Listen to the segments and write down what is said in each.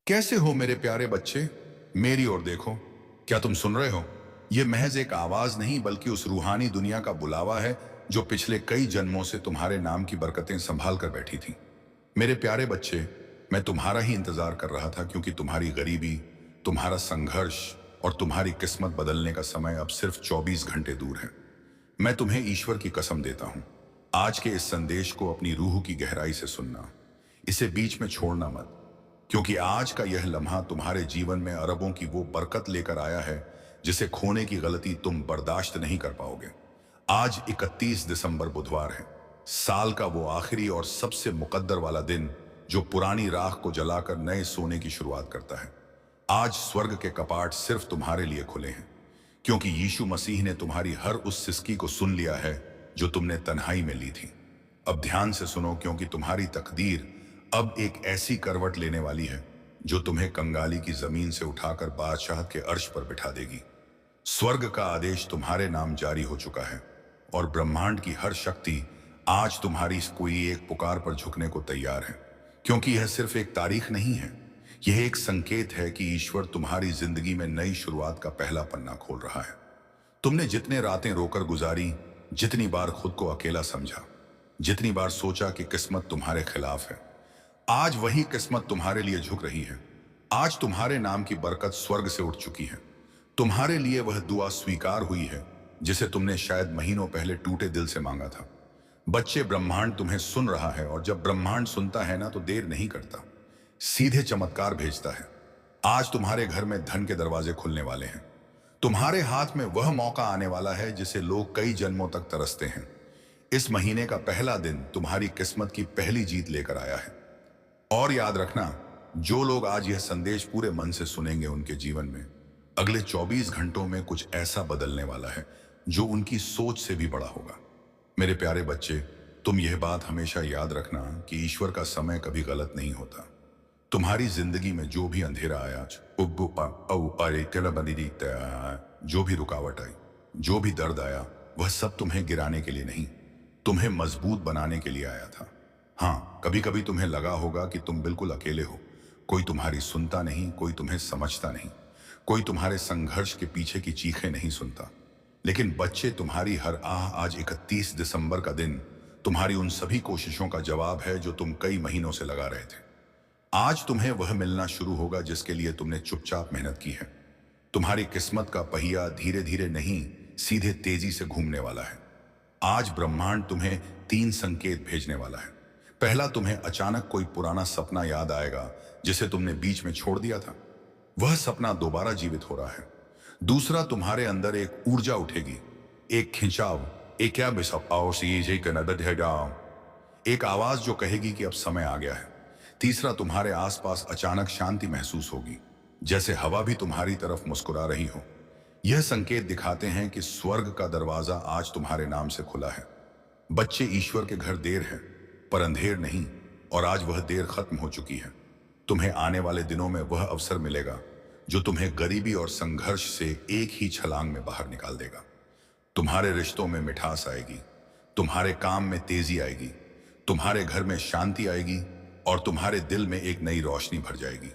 कैसे हो मेरे प्यारे बच्चे? मेरी ओर देखो। क्या तुम सुन रहे हो? यह महज एक आवाज नहीं बल्कि उस रूहानी दुनिया का बुलावा है जो पिछले कई जन्मों से तुम्हारे नाम की बरकतें संभाल कर बैठी थी। मेरे प्यारे बच्चे, मैं तुम्हारा ही इंतजार कर रहा था क्योंकि तुम्हारी गरीबी, तुम्हारा संघर्ष और तुम्हारी किस्मत बदलने का समय अब सिर्फ 24 घंटे दूर है। मैं तुम्हें ईश्वर की कसम देता हूं, आज के इस संदेश को अपनी रूह की गहराई से सुनना, इसे बीच में छोड़ना मत, क्योंकि आज का यह लम्हा तुम्हारे जीवन में अरबों की वो बरकत लेकर आया है जिसे खोने की गलती तुम बर्दाश्त नहीं कर पाओगे। आज 31 दिसंबर बुधवार है, साल का वो आखिरी और सबसे मुकद्दर वाला दिन जो पुरानी राख को जलाकर नए सोने की शुरुआत करता है। आज स्वर्ग के कपाट सिर्फ तुम्हारे लिए खुले हैं, क्योंकि यीशु मसीह ने तुम्हारी हर उस सिसकी को सुन लिया है जो तुमने तन्हाई में ली थी। अब ध्यान से सुनो, क्योंकि तुम्हारी तकदीर अब एक ऐसी करवट लेने वाली है जो तुम्हें कंगाली की जमीन से उठाकर बादशाह के अर्श पर बिठा देगी। स्वर्ग का आदेश तुम्हारे नाम जारी हो चुका है और ब्रह्मांड की हर शक्ति आज तुम्हारी इस कोई एक पुकार पर झुकने को तैयार है, क्योंकि यह सिर्फ एक तारीख नहीं है, यह एक संकेत है कि ईश्वर तुम्हारी जिंदगी में नई शुरुआत का पहला पन्ना खोल रहा है। तुमने जितने रातें रोकर गुजारी, जितनी बार खुद को अकेला समझा, जितनी बार सोचा कि किस्मत तुम्हारे खिलाफ है, आज वही किस्मत तुम्हारे लिए झुक रही है। आज तुम्हारे नाम की बरकत स्वर्ग से उठ चुकी है। तुम्हारे लिए वह दुआ स्वीकार हुई है जिसे तुमने शायद महीनों पहले टूटे दिल से मांगा था। बच्चे, ब्रह्मांड तुम्हें सुन रहा है, और जब ब्रह्मांड सुनता है ना तो देर नहीं करता, सीधे चमत्कार भेजता है। आज तुम्हारे घर में धन के दरवाजे खुलने वाले हैं। तुम्हारे हाथ में वह मौका आने वाला है जिसे लोग कई जन्मों तक तरसते हैं। इस महीने का पहला दिन तुम्हारी किस्मत की पहली जीत लेकर आया है। और याद रखना, जो लोग आज यह संदेश पूरे मन से सुनेंगे, उनके जीवन में अगले 24 घंटों में कुछ ऐसा बदलने वाला है जो उनकी सोच से भी बड़ा होगा। मेरे प्यारे बच्चे, तुम यह बात हमेशा याद रखना कि ईश्वर का समय कभी गलत नहीं होता। तुम्हारी जिंदगी में जो भी अंधेरा आया, जो भी रुकावट आई, जो भी दर्द आया, वह सब तुम्हें गिराने के लिए नहीं, तुम्हें मजबूत बनाने के लिए आया था। हाँ, कभी कभी तुम्हें लगा होगा कि तुम बिल्कुल अकेले हो, कोई तुम्हारी सुनता नहीं, कोई तुम्हें समझता नहीं, कोई तुम्हारे संघर्ष के पीछे की चीखें नहीं सुनता। लेकिन बच्चे, तुम्हारी हर आह आज 31 दिसंबर का दिन तुम्हारी उन सभी कोशिशों का जवाब है जो तुम कई महीनों से लगा रहे थे। आज तुम्हें वह मिलना शुरू होगा जिसके लिए तुमने चुपचाप मेहनत की है। तुम्हारी किस्मत का पहिया धीरे धीरे नहीं, सीधे तेजी से घूमने वाला है। आज ब्रह्मांड तुम्हें 3 संकेत भेजने वाला है। पहला, तुम्हें अचानक कोई पुराना सपना याद आएगा जिसे तुमने बीच में छोड़ दिया था। वह सपना दोबारा जीवित हो रहा है। दूसरा, तुम्हारे अंदर एक ऊर्जा उठेगी, एक खिंचाव, एक आवाज जो कहेगी कि अब समय आ गया है। तीसरा, तुम्हारे आसपास अचानक शांति महसूस होगी, जैसे हवा भी तुम्हारी तरफ मुस्कुरा रही हो। यह संकेत दिखाते हैं कि स्वर्ग का दरवाजा आज तुम्हारे नाम से खुला है। बच्चे, ईश्वर के घर देर है पर अंधेर नहीं, और आज वह देर खत्म हो चुकी है। तुम्हें आने वाले दिनों में वह अवसर मिलेगा जो तुम्हें गरीबी और संघर्ष से एक ही छलांग में बाहर निकाल देगा। तुम्हारे रिश्तों में मिठास आएगी, तुम्हारे काम में तेजी आएगी, तुम्हारे घर में शांति आएगी, और तुम्हारे दिल में एक नई रोशनी भर जाएगी।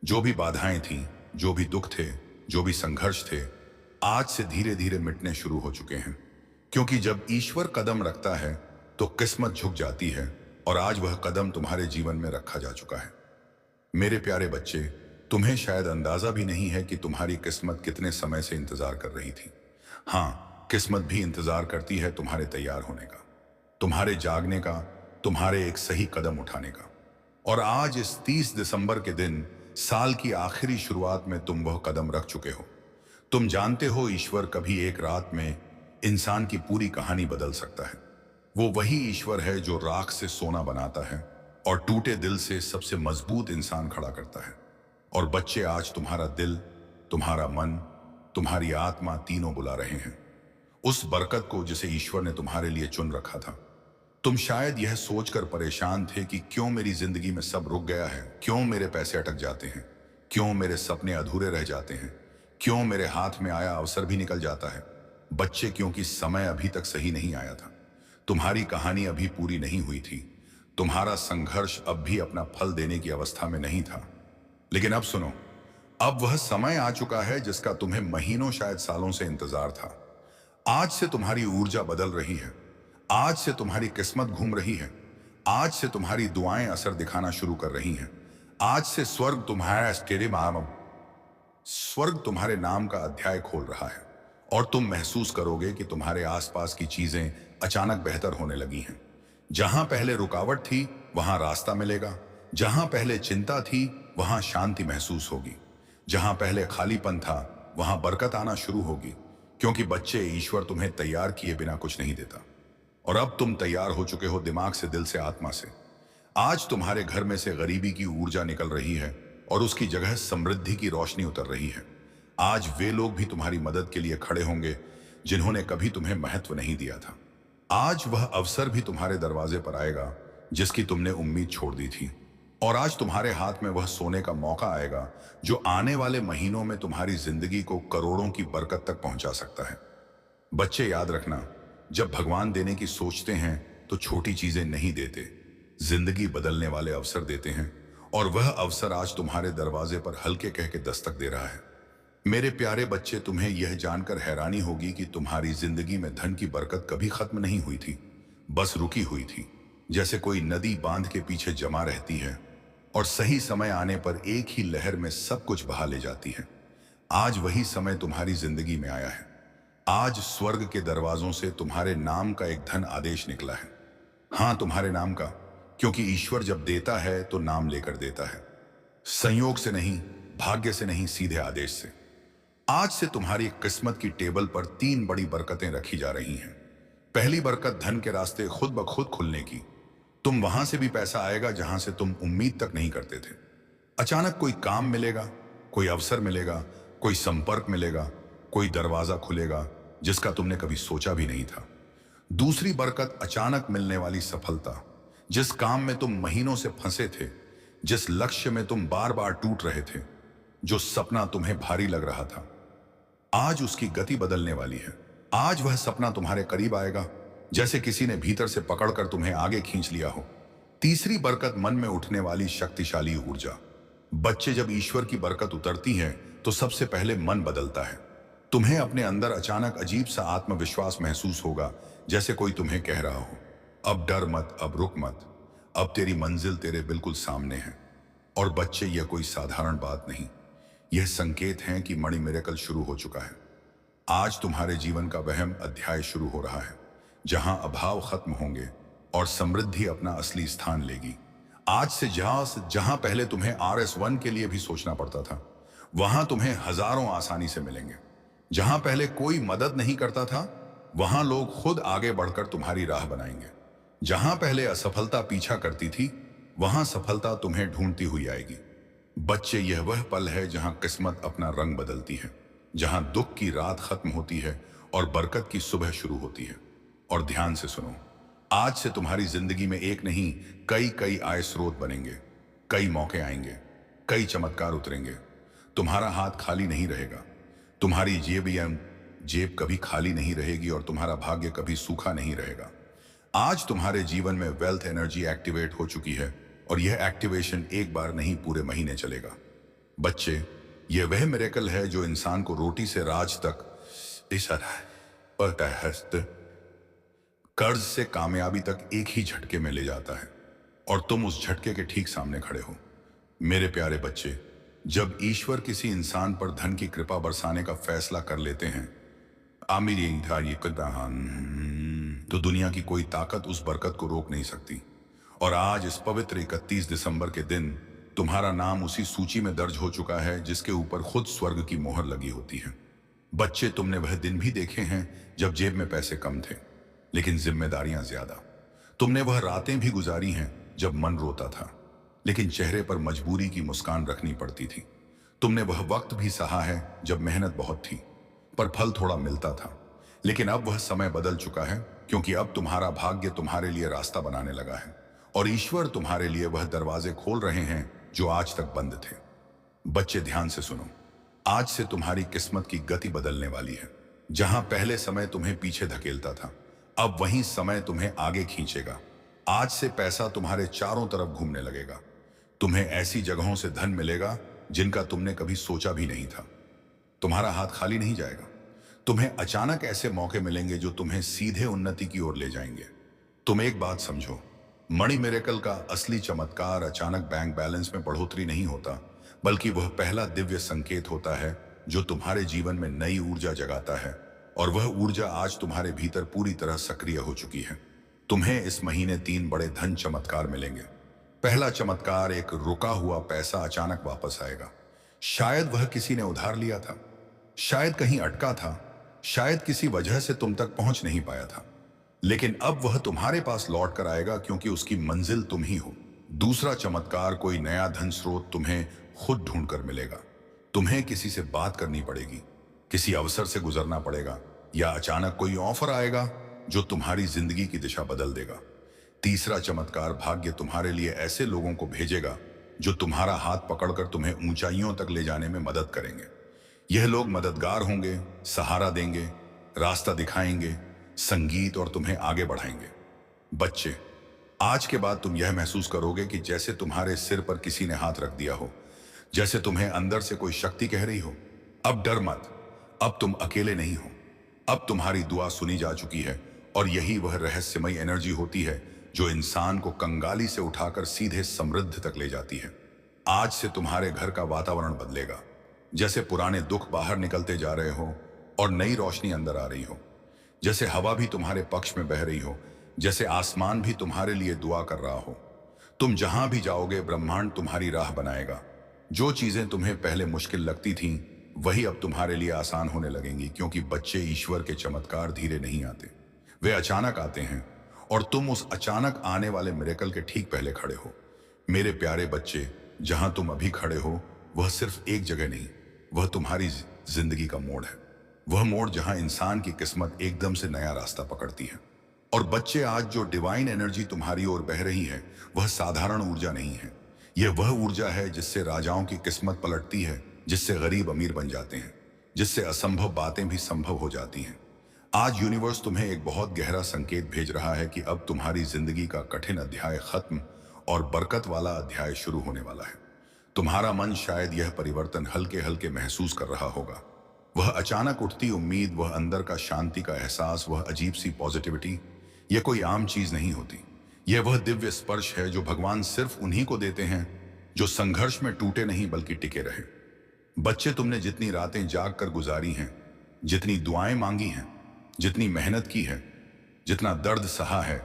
जो भी बाधाएं थीं, जो भी दुख थे, जो भी संघर्ष थे, आज से धीरे धीरे मिटने शुरू हो चुके हैं। क्योंकि जब ईश्वर कदम रखता है तो किस्मत झुक जाती है, और आज वह कदम तुम्हारे जीवन में रखा जा चुका है। मेरे प्यारे बच्चे, तुम्हें शायद अंदाजा भी नहीं है कि तुम्हारी किस्मत कितने समय से इंतजार कर रही थी। हाँ, किस्मत भी इंतजार करती है तुम्हारे तैयार होने का, तुम्हारे जागने का, तुम्हारे एक सही कदम उठाने का। और आज इस 30 दिसंबर के दिन, साल की आखिरी शुरुआत में तुम वह कदम रख चुके हो। तुम जानते हो, ईश्वर कभी एक रात में इंसान की पूरी कहानी बदल सकता है। वो वही ईश्वर है जो राख से सोना बनाता है और टूटे दिल से सबसे मजबूत इंसान खड़ा करता है। और बच्चे, आज तुम्हारा दिल, तुम्हारा मन, तुम्हारी आत्मा तीनों बुला रहे हैं उस बरकत को जिसे ईश्वर ने तुम्हारे लिए चुन रखा था। तुम शायद यह सोचकर परेशान थे कि क्यों मेरी जिंदगी में सब रुक गया है, क्यों मेरे पैसे अटक जाते हैं, क्यों मेरे सपने अधूरे रह जाते हैं, क्यों मेरे हाथ में आया अवसर भी निकल जाता है। बच्चे, क्योंकि समय अभी तक सही नहीं आया था, तुम्हारी कहानी अभी पूरी नहीं हुई थी, तुम्हारा संघर्ष अब भी अपना फल देने की अवस्था में नहीं था। लेकिन अब सुनो, अब वह समय आ चुका है जिसका तुम्हें महीनों शायद सालों से इंतजार था। आज से तुम्हारी ऊर्जा बदल रही है। आज से तुम्हारी किस्मत घूम रही है। आज से तुम्हारी दुआएं असर दिखाना शुरू कर रही हैं। आज से स्वर्ग तुम्हारे नाम का अध्याय खोल रहा है। और तुम महसूस करोगे कि तुम्हारे आसपास की चीजें अचानक बेहतर होने लगी हैं। जहां पहले रुकावट थी वहां रास्ता मिलेगा। जहां पहले चिंता थी वहां शांति महसूस होगी। जहां पहले खालीपन था वहां बरकत आना शुरू होगी। क्योंकि बच्चे, ईश्वर तुम्हें तैयार किए बिना कुछ नहीं देता। और अब तुम तैयार हो चुके हो, दिमाग से, दिल से, आत्मा से। आज तुम्हारे घर में से गरीबी की ऊर्जा निकल रही है और उसकी जगह समृद्धि की रोशनी उतर रही है। आज वे लोग भी तुम्हारी मदद के लिए खड़े होंगे जिन्होंने कभी तुम्हें महत्व नहीं दिया था। आज वह अवसर भी तुम्हारे दरवाजे पर आएगा जिसकी तुमने उम्मीद छोड़ दी थी। और आज तुम्हारे हाथ में वह सोने का मौका आएगा जो आने वाले महीनों में तुम्हारी जिंदगी को करोड़ों की बरकत तक पहुंचा सकता है। बच्चे, याद रखना, जब भगवान देने की सोचते हैं तो छोटी चीजें नहीं देते, जिंदगी बदलने वाले अवसर देते हैं। और वह अवसर आज तुम्हारे दरवाजे पर हल्के कह के दस्तक दे रहा है। मेरे प्यारे बच्चे, तुम्हें यह जानकर हैरानी होगी कि तुम्हारी जिंदगी में धन की बरकत कभी खत्म नहीं हुई थी, बस रुकी हुई थी। जैसे कोई नदी बांध के पीछे जमा रहती है और सही समय आने पर एक ही लहर में सब कुछ बहा ले जाती है। आज वही समय तुम्हारी जिंदगी में आया है। आज स्वर्ग के दरवाजों से तुम्हारे नाम का एक धन आदेश निकला है। हाँ, तुम्हारे नाम का, क्योंकि ईश्वर जब देता है तो नाम लेकर देता है। संयोग से नहीं, भाग्य से नहीं, सीधे आदेश से। आज से तुम्हारी किस्मत की टेबल पर 3 बड़ी बरकतें रखी जा रही हैं। पहली बरकत, धन के रास्ते खुद ब खुद खुलने की। तुम वहां से भी पैसा आएगा जहां से तुम उम्मीद तक नहीं करते थे। अचानक कोई काम मिलेगा, कोई अवसर मिलेगा, कोई संपर्क मिलेगा, कोई दरवाजा खुलेगा जिसका तुमने कभी सोचा भी नहीं था। दूसरी बरकत, अचानक मिलने वाली सफलता। जिस काम में तुम महीनों से फंसे थे, जिस लक्ष्य में तुम बार बार टूट रहे थे, जो सपना तुम्हें भारी लग रहा था, आज उसकी गति बदलने वाली है। आज वह सपना तुम्हारे करीब आएगा जैसे किसी ने भीतर से पकड़कर तुम्हें आगे खींच लिया हो। तीसरी बरकत, मन में उठने वाली शक्तिशाली ऊर्जा। बच्चे, जब ईश्वर की बरकत उतरती है तो सबसे पहले मन बदलता है। तुम्हें अपने अंदर अचानक अजीब सा आत्मविश्वास महसूस होगा, जैसे कोई तुम्हें कह रहा हो, अब डर मत, अब रुक मत, अब तेरी मंजिल तेरे बिल्कुल सामने है। और बच्चे, यह कोई साधारण बात नहीं, यह संकेत है कि मणि मिरेकल शुरू हो चुका है। आज तुम्हारे जीवन का वहम अध्याय शुरू हो रहा है, जहां अभाव खत्म होंगे और समृद्धि अपना असली स्थान लेगी। आज से जहां पहले तुम्हें RS1 के लिए भी सोचना पड़ता था, वहां तुम्हें हजारों आसानी से मिलेंगे। जहां पहले कोई मदद नहीं करता था, वहां लोग खुद आगे बढ़कर तुम्हारी राह बनाएंगे। जहां पहले असफलता पीछा करती थी, वहां सफलता तुम्हें ढूंढती हुई आएगी। बच्चे, यह वह पल है जहां किस्मत अपना रंग बदलती है, जहां दुख की रात खत्म होती है और बरकत की सुबह शुरू होती है। और ध्यान से सुनो, आज से तुम्हारी जिंदगी में एक नहीं, कई आय स्रोत बनेंगे। कई मौके आएंगे, कई चमत्कार उतरेंगे। तुम्हारा हाथ खाली नहीं रहेगा, तुम्हारी जेब कभी खाली नहीं रहेगी और तुम्हारा भाग्य कभी सूखा नहीं रहेगा। आज तुम्हारे जीवन में वेल्थ एनर्जी एक्टिवेट हो चुकी है और यह एक्टिवेशन एक बार नहीं, पूरे महीने चलेगा। बच्चे, यह वह मिरेकल है जो इंसान को रोटी से राज तक, कर्ज से कामयाबी तक एक ही झटके में ले जाता है। और तुम उस झटके के ठीक सामने खड़े हो। मेरे प्यारे बच्चे, जब ईश्वर किसी इंसान पर धन की कृपा बरसाने का फैसला कर लेते हैं, तो दुनिया की कोई ताकत उस बरकत को रोक नहीं सकती। और आज इस पवित्र 31 दिसंबर के दिन तुम्हारा नाम उसी सूची में दर्ज हो चुका है जिसके ऊपर खुद स्वर्ग की मोहर लगी होती है। बच्चे, तुमने वह दिन भी देखे हैं जब जेब में पैसे कम थे लेकिन जिम्मेदारियां ज्यादा। तुमने वह रातें भी गुजारी हैं जब मन रोता था लेकिन चेहरे पर मजबूरी की मुस्कान रखनी पड़ती थी। तुमने वह वक्त भी सहा है जब मेहनत बहुत थी पर फल थोड़ा मिलता था। लेकिन अब वह समय बदल चुका है, क्योंकि अब तुम्हारा भाग्य तुम्हारे लिए रास्ता बनाने लगा है और ईश्वर तुम्हारे लिए वह दरवाजे खोल रहे हैं जो आज तक बंद थे। बच्चे, ध्यान से सुनो, आज से तुम्हारी किस्मत की गति बदलने वाली है। जहां पहले समय तुम्हें पीछे धकेलता था, अब वही समय तुम्हें आगे खींचेगा। आज से पैसा तुम्हारे चारों तरफ घूमने लगेगा। तुम्हें ऐसी जगहों से धन मिलेगा जिनका तुमने कभी सोचा भी नहीं था। तुम्हारा हाथ खाली नहीं जाएगा। तुम्हें अचानक ऐसे मौके मिलेंगे जो तुम्हें सीधे उन्नति की ओर ले जाएंगे। तुम एक बात समझो, मणि मिरेकल का असली चमत्कार अचानक बैंक बैलेंस में बढ़ोतरी नहीं होता, बल्कि वह पहला दिव्य संकेत होता है जो तुम्हारे जीवन में नई ऊर्जा जगाता है। और वह ऊर्जा आज तुम्हारे भीतर पूरी तरह सक्रिय हो चुकी है। तुम्हें इस महीने 3 बड़े धन चमत्कार मिलेंगे। पहला चमत्कार, एक रुका हुआ पैसा अचानक वापस आएगा। शायद वह किसी ने उधार लिया था, शायद कहीं अटका था, शायद किसी वजह से तुम तक पहुंच नहीं पाया था, लेकिन अब वह तुम्हारे पास लौट कर आएगा, क्योंकि उसकी मंजिल तुम ही हो। दूसरा चमत्कार, कोई नया धन स्रोत तुम्हें खुद ढूंढ कर मिलेगा। तुम्हें किसी से बात करनी पड़ेगी, किसी अवसर से गुजरना पड़ेगा, या अचानक कोई ऑफर आएगा जो तुम्हारी जिंदगी की दिशा बदल देगा। तीसरा चमत्कार, भाग्य तुम्हारे लिए ऐसे लोगों को भेजेगा जो तुम्हारा हाथ पकड़कर तुम्हें ऊंचाइयों तक ले जाने में मदद करेंगे। यह लोग मददगार होंगे, सहारा देंगे, रास्ता दिखाएंगे, संगीत और तुम्हें आगे बढ़ाएंगे। बच्चे, आज के बाद तुम यह महसूस करोगे कि जैसे तुम्हारे सिर पर किसी ने हाथ रख दिया हो, जैसे तुम्हें अंदर से कोई शक्ति कह रही हो, अब डर मत, अब तुम अकेले नहीं हो, अब तुम्हारी दुआ सुनी जा चुकी है। और यही वह रहस्यमयी एनर्जी होती है जो इंसान को कंगाली से उठाकर सीधे समृद्ध तक ले जाती है। आज से तुम्हारे घर का वातावरण बदलेगा, जैसे पुराने दुख बाहर निकलते जा रहे हो और नई रोशनी अंदर आ रही हो, जैसे हवा भी तुम्हारे पक्ष में बह रही हो, जैसे आसमान भी तुम्हारे लिए दुआ कर रहा हो। तुम जहां भी जाओगे, ब्रह्मांड तुम्हारी राह बनाएगा। जो चीजें तुम्हें पहले मुश्किल लगती थीं, वही अब तुम्हारे लिए आसान होने लगेंगी, क्योंकि बच्चे, ईश्वर के चमत्कार धीरे नहीं आते, वे अचानक आते हैं। और तुम उस अचानक आने वाले मिरेकल के ठीक पहले खड़े हो। मेरे प्यारे बच्चे, जहां तुम अभी खड़े हो वह सिर्फ एक जगह नहीं, वह तुम्हारी जिंदगी का मोड़ है। वह मोड़ जहां इंसान की किस्मत एकदम से नया रास्ता पकड़ती है। और बच्चे, आज जो डिवाइन एनर्जी तुम्हारी ओर बह रही है, वह साधारण ऊर्जा नहीं है। यह वह ऊर्जा है जिससे राजाओं की किस्मत पलटती है, जिससे गरीब अमीर बन जाते हैं, जिससे असंभव बातें भी संभव हो जाती हैं। आज यूनिवर्स तुम्हें एक बहुत गहरा संकेत भेज रहा है कि अब तुम्हारी जिंदगी का कठिन अध्याय खत्म और बरकत वाला अध्याय शुरू होने वाला है। तुम्हारा मन शायद यह परिवर्तन हल्के हल्के महसूस कर रहा होगा। वह अचानक उठती उम्मीद, वह अंदर का शांति का एहसास, वह अजीब सी पॉजिटिविटी, यह कोई आम चीज नहीं होती। यह वह दिव्य स्पर्श है जो भगवान सिर्फ उन्हीं को देते हैं जो संघर्ष में टूटे नहीं बल्कि टिके रहे। बच्चे, तुमने जितनी रातें जाग कर गुजारी हैं, जितनी दुआएं मांगी हैं, जितनी मेहनत की है, जितना दर्द सहा है,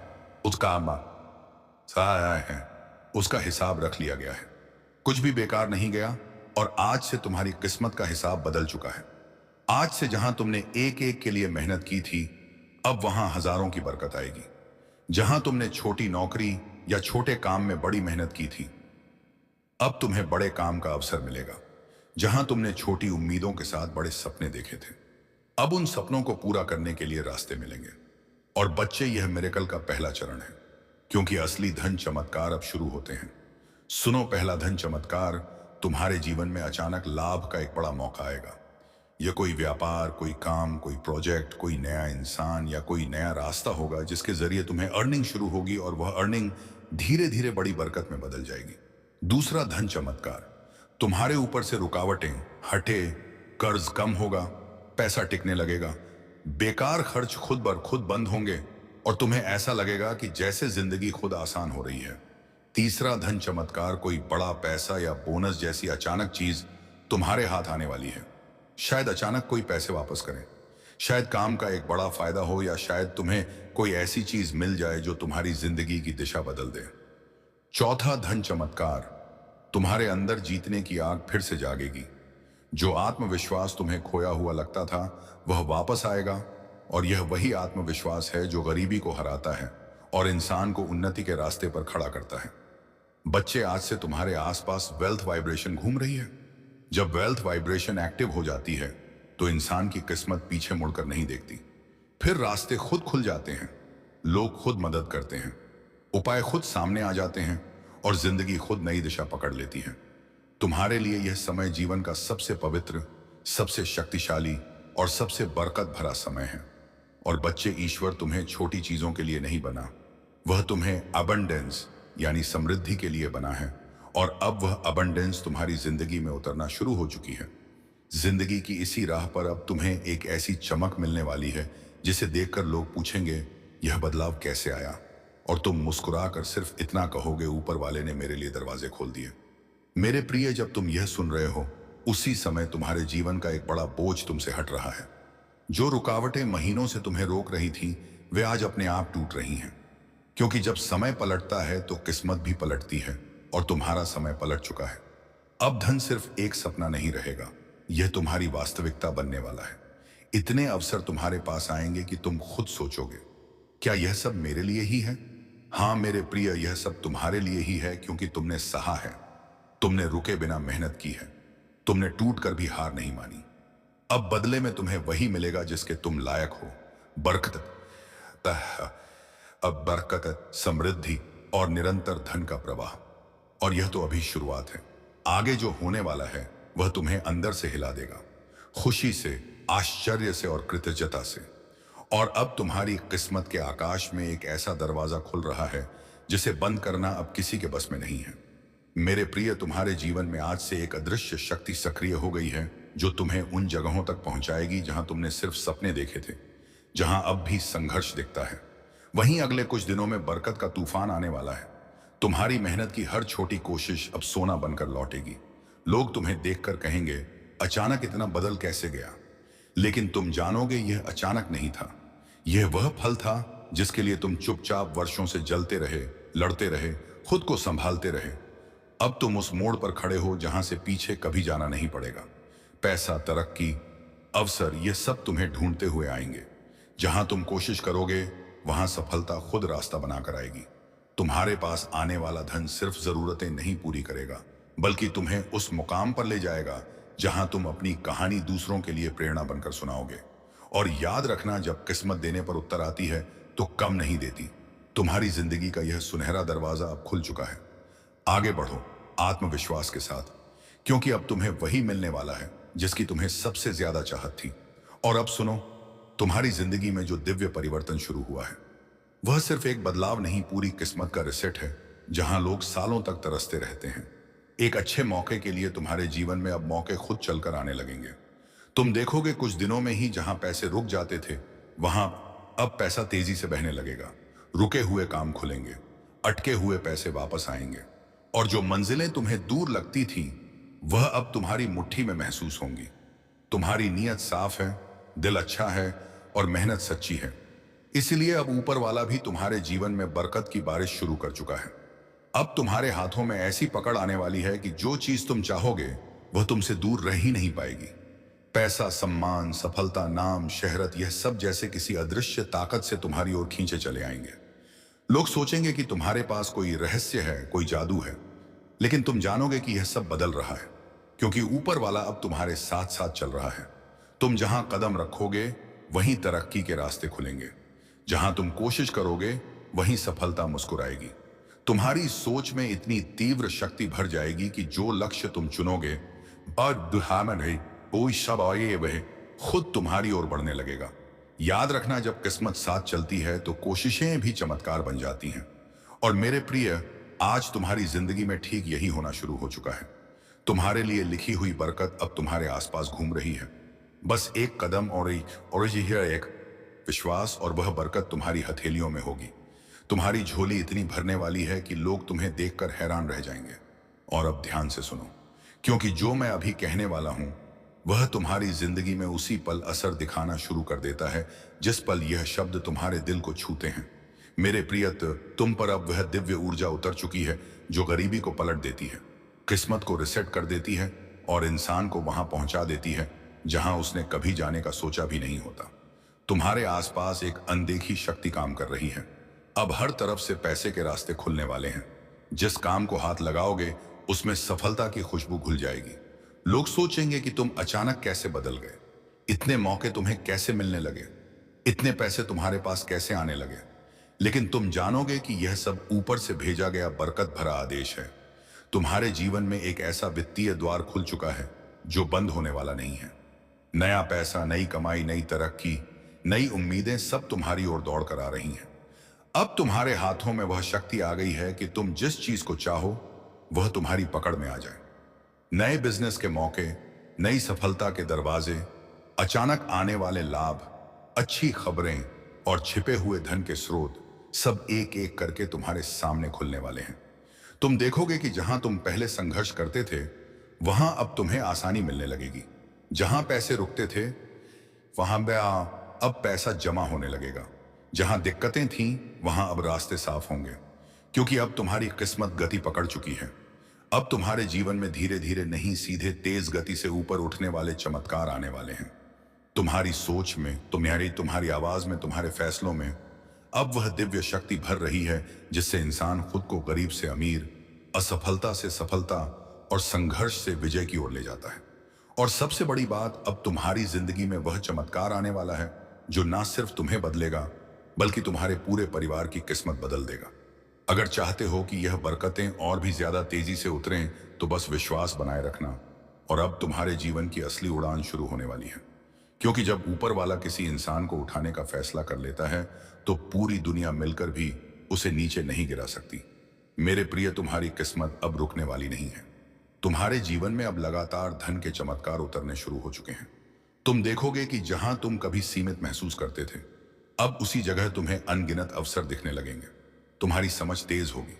उसका हिसाब रख लिया गया है। कुछ भी बेकार नहीं गया, और आज से तुम्हारी किस्मत का हिसाब बदल चुका है। आज से जहां तुमने एक एक के लिए मेहनत की थी, अब वहां हजारों की बरकत आएगी। जहां तुमने छोटी नौकरी या छोटे काम में बड़ी मेहनत की थी, अब तुम्हें बड़े काम का अवसर मिलेगा। जहां तुमने छोटी उम्मीदों के साथ बड़े सपने देखे थे, अब उन सपनों को पूरा करने के लिए रास्ते मिलेंगे। और बच्चे, यह मिरेकल का पहला चरण है, क्योंकि असली धन चमत्कार अब शुरू होते हैं। सुनो, पहला धन चमत्कार, तुम्हारे जीवन में अचानक लाभ का एक बड़ा मौका आएगा। यह कोई व्यापार, कोई काम, कोई प्रोजेक्ट, कोई नया इंसान या कोई नया रास्ता होगा जिसके जरिए तुम्हें अर्निंग शुरू होगी, और वह अर्निंग धीरे धीरे बड़ी बरकत में बदल जाएगी। दूसरा धन चमत्कार, तुम्हारे ऊपर से रुकावटें हटे, कर्ज कम होगा, पैसा टिकने लगेगा, बेकार खर्च खुद बर खुद बंद होंगे, और तुम्हें ऐसा लगेगा कि जैसे जिंदगी खुद आसान हो रही है। तीसरा धन चमत्कार, कोई बड़ा पैसा या बोनस जैसी अचानक चीज तुम्हारे हाथ आने वाली है। शायद अचानक कोई पैसे वापस करें, शायद काम का एक बड़ा फायदा हो, या शायद तुम्हें कोई ऐसी चीज मिल जाए जो तुम्हारी जिंदगी की दिशा बदल दे। चौथा धन चमत्कार, तुम्हारे अंदर जीतने की आग फिर से जागेगी। जो आत्मविश्वास तुम्हें खोया हुआ लगता था, वह वापस आएगा, और यह वही आत्मविश्वास है जो गरीबी को हराता है और इंसान को उन्नति के रास्ते पर खड़ा करता है। बच्चे, आज से तुम्हारे आसपास वेल्थ वाइब्रेशन घूम रही है। जब वेल्थ वाइब्रेशन एक्टिव हो जाती है, तो इंसान की किस्मत पीछे मुड़कर नहीं देखती। फिर रास्ते खुद खुल जाते हैं, लोग खुद मदद करते हैं, उपाय खुद सामने आ जाते हैं, और जिंदगी खुद नई दिशा पकड़ लेती है। तुम्हारे लिए यह समय जीवन का सबसे पवित्र, सबसे शक्तिशाली और सबसे बरकत भरा समय है। और बच्चे, ईश्वर तुम्हें छोटी चीजों के लिए नहीं बना, वह तुम्हें अबंडेंस यानी समृद्धि के लिए बना है। और अब वह अबंडेंस तुम्हारी जिंदगी में उतरना शुरू हो चुकी है। जिंदगी की इसी राह पर अब तुम्हें एक ऐसी चमक मिलने वाली है जिसे देखकर लोग पूछेंगे, यह बदलाव कैसे आया? और तुम मुस्कुराकर सिर्फ इतना कहोगे, ऊपर वाले ने मेरे लिए दरवाजे खोल दिए। मेरे प्रिय, जब तुम यह सुन रहे हो उसी समय तुम्हारे जीवन का एक बड़ा बोझ तुमसे हट रहा है। जो रुकावटें महीनों से तुम्हें रोक रही थी वे आज अपने आप टूट रही हैं। क्योंकि जब समय पलटता है तो किस्मत भी पलटती है और तुम्हारा समय पलट चुका है। अब धन सिर्फ एक सपना नहीं रहेगा, यह तुम्हारी वास्तविकता बनने वाला है। इतने अवसर तुम्हारे पास आएंगे कि तुम खुद सोचोगे, क्या यह सब मेरे लिए ही है? हाँ मेरे प्रिय, यह सब तुम्हारे लिए ही है, क्योंकि तुमने सहा है, तुमने रुके बिना मेहनत की है, तुमने टूट कर भी हार नहीं मानी। अब बदले में तुम्हें वही मिलेगा जिसके तुम लायक हो। बरकत, अब बरकत, समृद्धि और निरंतर धन का प्रवाह। और यह तो अभी शुरुआत है। आगे जो होने वाला है वह तुम्हें अंदर से हिला देगा, खुशी से, आश्चर्य से और कृतज्ञता से। और अब तुम्हारी किस्मत के आकाश में एक ऐसा दरवाजा खुल रहा है जिसे बंद करना अब किसी के बस में नहीं है। मेरे प्रिय, तुम्हारे जीवन में आज से एक अदृश्य शक्ति सक्रिय हो गई है जो तुम्हें उन जगहों तक पहुंचाएगी जहां तुमने सिर्फ सपने देखे थे, जहां अब भी संघर्ष दिखता है। वहीं अगले कुछ दिनों में बरकत का तूफान आने वाला है। तुम्हारी मेहनत की हर छोटी कोशिश अब सोना बनकर लौटेगी। लोग तुम्हें देखकर कहेंगे, अचानक इतना बदल कैसे गया? लेकिन तुम जानोगे यह अचानक नहीं था। यह वह फल था जिसके लिए तुम चुपचाप वर्षों से जलते रहे, लड़ते रहे, खुद को संभालते रहे। अब तुम उस मोड़ पर खड़े हो जहां से पीछे कभी जाना नहीं पड़ेगा। पैसा, तरक्की, अवसर, ये सब तुम्हें ढूंढते हुए आएंगे। जहां तुम कोशिश करोगे वहां सफलता खुद रास्ता बनाकर आएगी। तुम्हारे पास आने वाला धन सिर्फ जरूरतें नहीं पूरी करेगा, बल्कि तुम्हें उस मुकाम पर ले जाएगा जहां तुम अपनी कहानी दूसरों के लिए प्रेरणा बनकर सुनाओगे। और याद रखना, जब किस्मत देने पर उत्तर आती है तो कम नहीं देती। तुम्हारी जिंदगी का यह सुनहरा दरवाजा अब खुल चुका है। आगे बढ़ो आत्मविश्वास के साथ, क्योंकि अब तुम्हें वही मिलने वाला है जिसकी तुम्हें सबसे ज्यादा चाहत थी। और अब सुनो, तुम्हारी जिंदगी में जो दिव्य परिवर्तन शुरू हुआ है वह सिर्फ एक बदलाव नहीं, पूरी किस्मत का रिसेट है। जहां लोग सालों तक तरसते रहते हैं एक अच्छे मौके के लिए, तुम्हारे जीवन में अब मौके खुद चलकर आने लगेंगे। तुम देखोगे कुछ दिनों में ही जहां पैसे रुक जाते थे वहां अब पैसा तेजी से बहने लगेगा। रुके हुए काम खुलेंगे, अटके हुए पैसे वापस आएंगे, और जो मंजिलें तुम्हें दूर लगती थीं वह अब तुम्हारी मुट्ठी में महसूस होंगी। तुम्हारी नीयत साफ है, दिल अच्छा है और मेहनत सच्ची है। इसलिए अब ऊपर वाला भी तुम्हारे जीवन में बरकत की बारिश शुरू कर चुका है। अब तुम्हारे हाथों में ऐसी पकड़ आने वाली है कि जो चीज तुम चाहोगे वह तुमसे दूर रह ही नहीं पाएगी। पैसा, सम्मान, सफलता, नाम, शहरत, यह सब जैसे किसी अदृश्य ताकत से तुम्हारी ओर खींचे चले आएंगे। लोग सोचेंगे कि तुम्हारे पास कोई रहस्य है, कोई जादू है, लेकिन तुम जानोगे कि यह सब बदल रहा है, क्योंकि ऊपर वाला अब तुम्हारे साथ साथ चल रहा है। तुम जहां कदम रखोगे वहीं तरक्की के रास्ते खुलेंगे। जहां तुम कोशिश करोगे वहीं सफलता मुस्कुराएगी। तुम्हारी सोच में इतनी तीव्र शक्ति भर जाएगी कि जो लक्ष्य तुम चुनोगे और दुहामन है वो सब आए वह खुद तुम्हारी ओर बढ़ने लगेगा। याद रखना, जब किस्मत साथ चलती है तो कोशिशें भी चमत्कार बन जाती हैं। और मेरे प्रिय, आज तुम्हारी जिंदगी में ठीक यही होना शुरू हो चुका है। तुम्हारे लिए लिखी हुई बरकत अब तुम्हारे आसपास घूम रही है। बस एक कदम और एक विश्वास और वह बरकत तुम्हारी हथेलियों में होगी। तुम्हारी झोली इतनी भरने वाली है कि लोग तुम्हें देखकर हैरान रह जाएंगे। और अब ध्यान से सुनो, क्योंकि जो मैं अभी कहने वाला हूं वह तुम्हारी जिंदगी में उसी पल असर दिखाना शुरू कर देता है जिस पल यह शब्द तुम्हारे दिल को छूते हैं। मेरे प्रिय, तुम पर अब वह दिव्य ऊर्जा उतर चुकी है जो गरीबी को पलट देती है, किस्मत को रिसेट कर देती है और इंसान को वहां पहुंचा देती है जहां उसने कभी जाने का सोचा भी नहीं होता। तुम्हारे आसपास एक अनदेखी शक्ति काम कर रही है। अब हर तरफ से पैसे के रास्ते खुलने वाले हैं। जिस काम को हाथ लगाओगे उसमें सफलता की खुशबू घुल जाएगी। लोग सोचेंगे कि तुम अचानक कैसे बदल गए, इतने मौके तुम्हें कैसे मिलने लगे, इतने पैसे तुम्हारे पास कैसे आने लगे। लेकिन तुम जानोगे कि यह सब ऊपर से भेजा गया बरकत भरा आदेश है। तुम्हारे जीवन में एक ऐसा वित्तीय द्वार खुल चुका है जो बंद होने वाला नहीं है। नया पैसा, नई कमाई, नई तरक्की, नई उम्मीदें सब तुम्हारी ओर दौड़ कर आ रही हैं। अब तुम्हारे हाथों में वह शक्ति आ गई है कि तुम जिस चीज को चाहो वह तुम्हारी पकड़ में आ जाए। नए बिजनेस के मौके, नई सफलता के दरवाजे, अचानक आने वाले लाभ, अच्छी खबरें और छिपे हुए धन के स्रोत सब एक एक करके तुम्हारे सामने खुलने वाले हैं। तुम देखोगे कि जहां तुम पहले संघर्ष करते थे, वहां अब तुम्हें आसानी मिलने लगेगी। जहां पैसे रुकते थे, वहां पे अब पैसा जमा होने लगेगा। जहां दिक्कतें थीं, वहां अब रास्ते साफ होंगे, क्योंकि अब तुम्हारी किस्मत गति पकड़ चुकी है। अब तुम्हारे जीवन में धीरे धीरे नहीं, सीधे तेज गति से ऊपर उठने वाले चमत्कार आने वाले हैं। तुम्हारी सोच में, तुम्हारी तुम्हारी आवाज में, तुम्हारे फैसलों में अब वह दिव्य शक्ति भर रही है जिससे इंसान खुद को गरीब से अमीर, असफलता से सफलता और संघर्ष से विजय की ओर ले जाता है। और सबसे बड़ी बात, अब तुम्हारी जिंदगी में वह चमत्कार आने वाला है जो ना सिर्फ तुम्हें बदलेगा, बल्कि तुम्हारे पूरे परिवार की किस्मत बदल देगा। अगर चाहते हो कि यह बरकतें और भी ज्यादा तेजी से उतरें, तो बस विश्वास बनाए रखना। और अब तुम्हारे जीवन की असली उड़ान शुरू होने वाली है, क्योंकि जब ऊपर वाला किसी इंसान को उठाने का फैसला कर लेता है, तो पूरी दुनिया मिलकर भी उसे नीचे नहीं गिरा सकती। मेरे प्रिय, तुम्हारी किस्मत अब रुकने वाली नहीं है। तुम्हारे जीवन में अब लगातार धन के चमत्कार उतरने शुरू हो चुके हैं। तुम देखोगे कि जहां तुम कभी सीमित महसूस करते थे, अब उसी जगह तुम्हें अनगिनत अवसर दिखने लगेंगे। तुम्हारी समझ तेज होगी,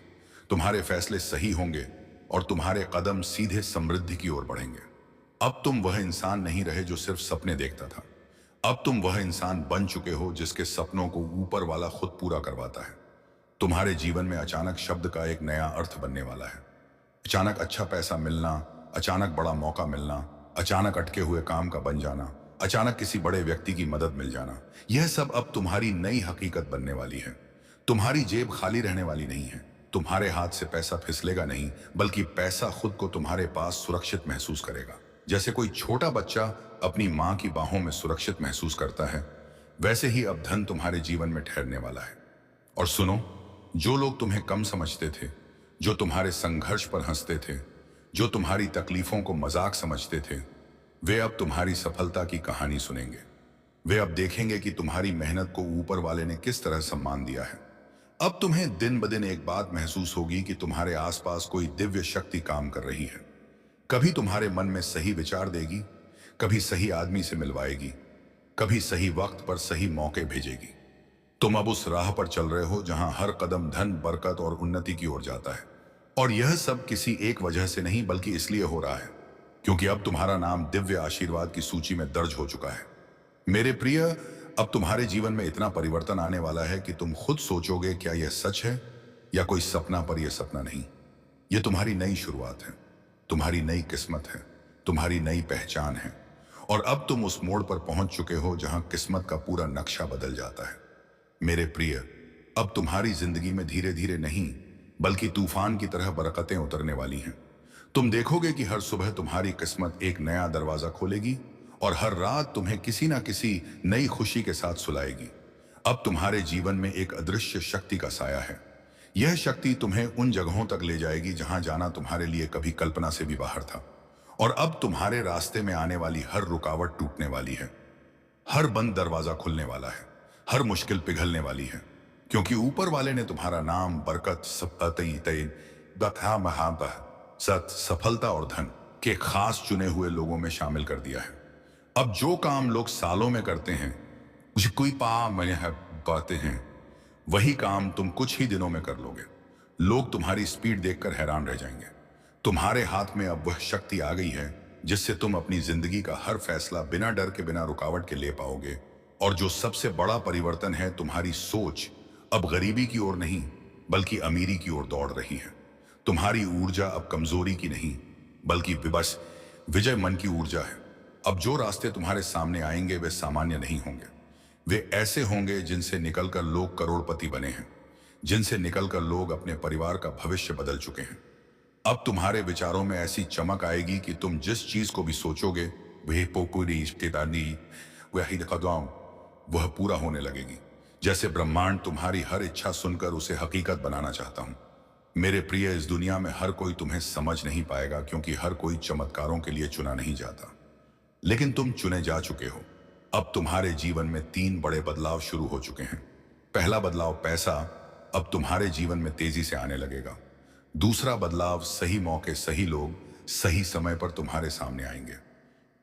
तुम्हारे फैसले सही होंगे और तुम्हारे कदम सीधे समृद्धि की ओर बढ़ेंगे। अब तुम वह इंसान नहीं रहे जो सिर्फ सपने देखता था। अब तुम वह इंसान बन चुके हो जिसके सपनों को ऊपर वाला खुद पूरा करवाता है। तुम्हारे जीवन में अचानक शब्द का एक नया अर्थ बनने वाला है। अचानक अच्छा पैसा मिलना, अचानक बड़ा मौका मिलना, अचानक अटके हुए काम का बन जाना, अचानक किसी बड़े व्यक्ति की मदद मिल जाना, यह सब अब तुम्हारी नई हकीकत बनने वाली है। तुम्हारी जेब खाली रहने वाली नहीं है। तुम्हारे हाथ से पैसा फिसलेगा नहीं, बल्कि पैसा खुद को तुम्हारे पास सुरक्षित महसूस करेगा। जैसे कोई छोटा बच्चा अपनी मां की बाहों में सुरक्षित महसूस करता है, वैसे ही अब धन तुम्हारे जीवन में ठहरने वाला है। और सुनो, जो लोग तुम्हें कम समझते थे, जो तुम्हारे संघर्ष पर हंसते थे, जो तुम्हारी तकलीफों को मजाक समझते थे, वे अब तुम्हारी सफलता की कहानी सुनेंगे। वे अब देखेंगे कि तुम्हारी मेहनत को ऊपर वाले ने किस तरह सम्मान दिया है। अब तुम्हें दिन ब दिन एक बात महसूस होगी कि तुम्हारे आसपास कोई दिव्य शक्ति काम कर रही है। कभी तुम्हारे मन में सही विचार देगी, कभी सही आदमी से मिलवाएगी, कभी सही वक्त पर सही मौके भेजेगी। तुम अब उस राह पर चल रहे हो जहां हर कदम धन, बरकत और उन्नति की ओर जाता है। और यह सब किसी एक वजह से नहीं, बल्कि इसलिए हो रहा है क्योंकि अब तुम्हारा नाम दिव्य आशीर्वाद की सूची में दर्ज हो चुका है। मेरे प्रिय, अब तुम्हारे जीवन में इतना परिवर्तन आने वाला है कि तुम खुद सोचोगे, क्या यह सच है या कोई सपना? पर यह सपना नहीं, यह तुम्हारी नई शुरुआत है, तुम्हारी नई किस्मत है, तुम्हारी नई पहचान है। और अब तुम उस मोड़ पर पहुंच चुके हो जहां किस्मत का पूरा नक्शा बदल जाता है। मेरे प्रिय, अब तुम्हारी जिंदगी में धीरे धीरे नहीं, बल्कि तूफान की तरह बरकतें उतरने वाली हैं। तुम देखोगे कि हर सुबह तुम्हारी किस्मत एक नया दरवाजा खोलेगी और हर रात तुम्हें किसी ना किसी नई खुशी के साथ सुलाएगी। अब तुम्हारे जीवन में एक अदृश्य शक्ति का साया है। यह शक्ति तुम्हें उन जगहों तक ले जाएगी जहां जाना तुम्हारे लिए कभी कल्पना से भी बाहर था। और अब तुम्हारे रास्ते में आने वाली हर रुकावट टूटने वाली है, हर बंद दरवाजा खुलने वाला है, हर मुश्किल पिघलने वाली है, क्योंकि ऊपर वाले ने तुम्हारा नाम, बरकत, सत, सफलता और धन के खास चुने हुए लोगों में शामिल कर दिया है। अब जो काम लोग सालों में करते हैं, मुझे कोई पाते हैं, वही काम तुम कुछ ही दिनों में कर लोगे। लोग तुम्हारी स्पीड देखकर हैरान रह जाएंगे। तुम्हारे हाथ में अब वह शक्ति आ गई है जिससे तुम अपनी जिंदगी का हर फैसला बिना डर के, बिना रुकावट के ले पाओगे। और जो सबसे बड़ा परिवर्तन है, तुम्हारी सोच अब गरीबी की ओर नहीं, बल्कि अमीरी की ओर दौड़ रही है। तुम्हारी ऊर्जा अब कमजोरी की नहीं, बल्कि बस विजय मन की ऊर्जा है। अब जो रास्ते तुम्हारे सामने आएंगे वे सामान्य नहीं होंगे। वे ऐसे होंगे जिनसे निकलकर लोग करोड़पति बने हैं, जिनसे निकलकर लोग अपने परिवार का भविष्य बदल चुके हैं। अब तुम्हारे विचारों में ऐसी चमक आएगी कि तुम जिस चीज को भी सोचोगे वह पूरा होने लगेगी। जैसे ब्रह्मांड तुम्हारी हर इच्छा सुनकर उसे हकीकत बनाना चाहता हूं। मेरे प्रिय, इस दुनिया में हर कोई तुम्हें समझ नहीं पाएगा, क्योंकि हर कोई चमत्कारों के लिए चुना नहीं जाता, लेकिन तुम चुने जा चुके हो। अब तुम्हारे जीवन में 3 बड़े बदलाव शुरू हो चुके हैं। पहला बदलाव, पैसा अब तुम्हारे जीवन में तेजी से आने लगेगा। दूसरा बदलाव, सही मौके, सही लोग, सही समय पर तुम्हारे सामने आएंगे।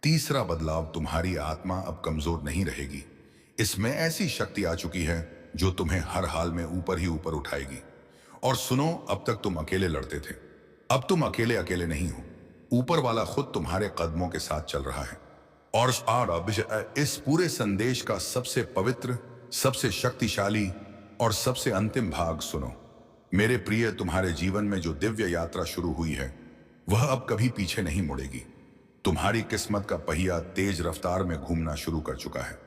तीसरा बदलाव, तुम्हारी आत्मा अब कमजोर नहीं रहेगी। इसमें ऐसी शक्ति आ चुकी है जो तुम्हें हर हाल में ऊपर ही ऊपर उठाएगी। और सुनो, अब तक तुम अकेले लड़ते थे, अब तुम अकेले अकेले नहीं हो। ऊपर वाला खुद तुम्हारे कदमों के साथ चल रहा है। और अब इस पूरे संदेश का सबसे पवित्र, सबसे शक्तिशाली और सबसे अंतिम भाग सुनो। मेरे प्रिय, तुम्हारे जीवन में जो दिव्य यात्रा शुरू हुई है वह अब कभी पीछे नहीं मुड़ेगी। तुम्हारी किस्मत का पहिया तेज रफ्तार में घूमना शुरू कर चुका है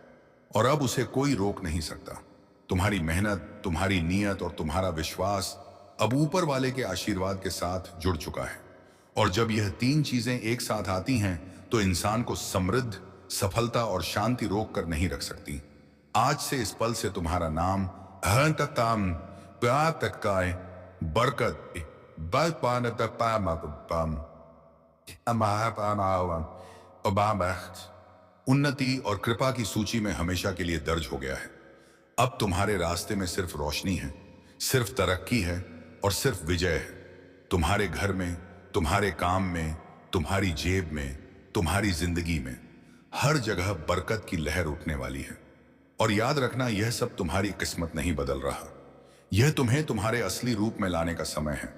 और अब उसे कोई रोक नहीं सकता। तुम्हारी मेहनत, तुम्हारी नीयत और तुम्हारा विश्वास अब ऊपर वाले के आशीर्वाद के साथ जुड़ चुका है। और जब यह तीन चीजें एक साथ आती हैं तो इंसान को समृद्ध, सफलता और शांति रोक कर नहीं रख सकती। आज से, इस पल से तुम्हारा नाम अहंतताम तत्काय बरकत उन्नति और कृपा की सूची में हमेशा के लिए दर्ज हो गया है। अब तुम्हारे रास्ते में सिर्फ रोशनी है, सिर्फ तरक्की है और सिर्फ विजय है। तुम्हारे घर में, तुम्हारे काम में, तुम्हारी जेब में, तुम्हारी जिंदगी में, हर जगह बरकत की लहर उठने वाली है। और याद रखना, यह सब तुम्हारी किस्मत नहीं बदल रहा, यह तुम्हें तुम्हारे असली रूप में लाने का समय है।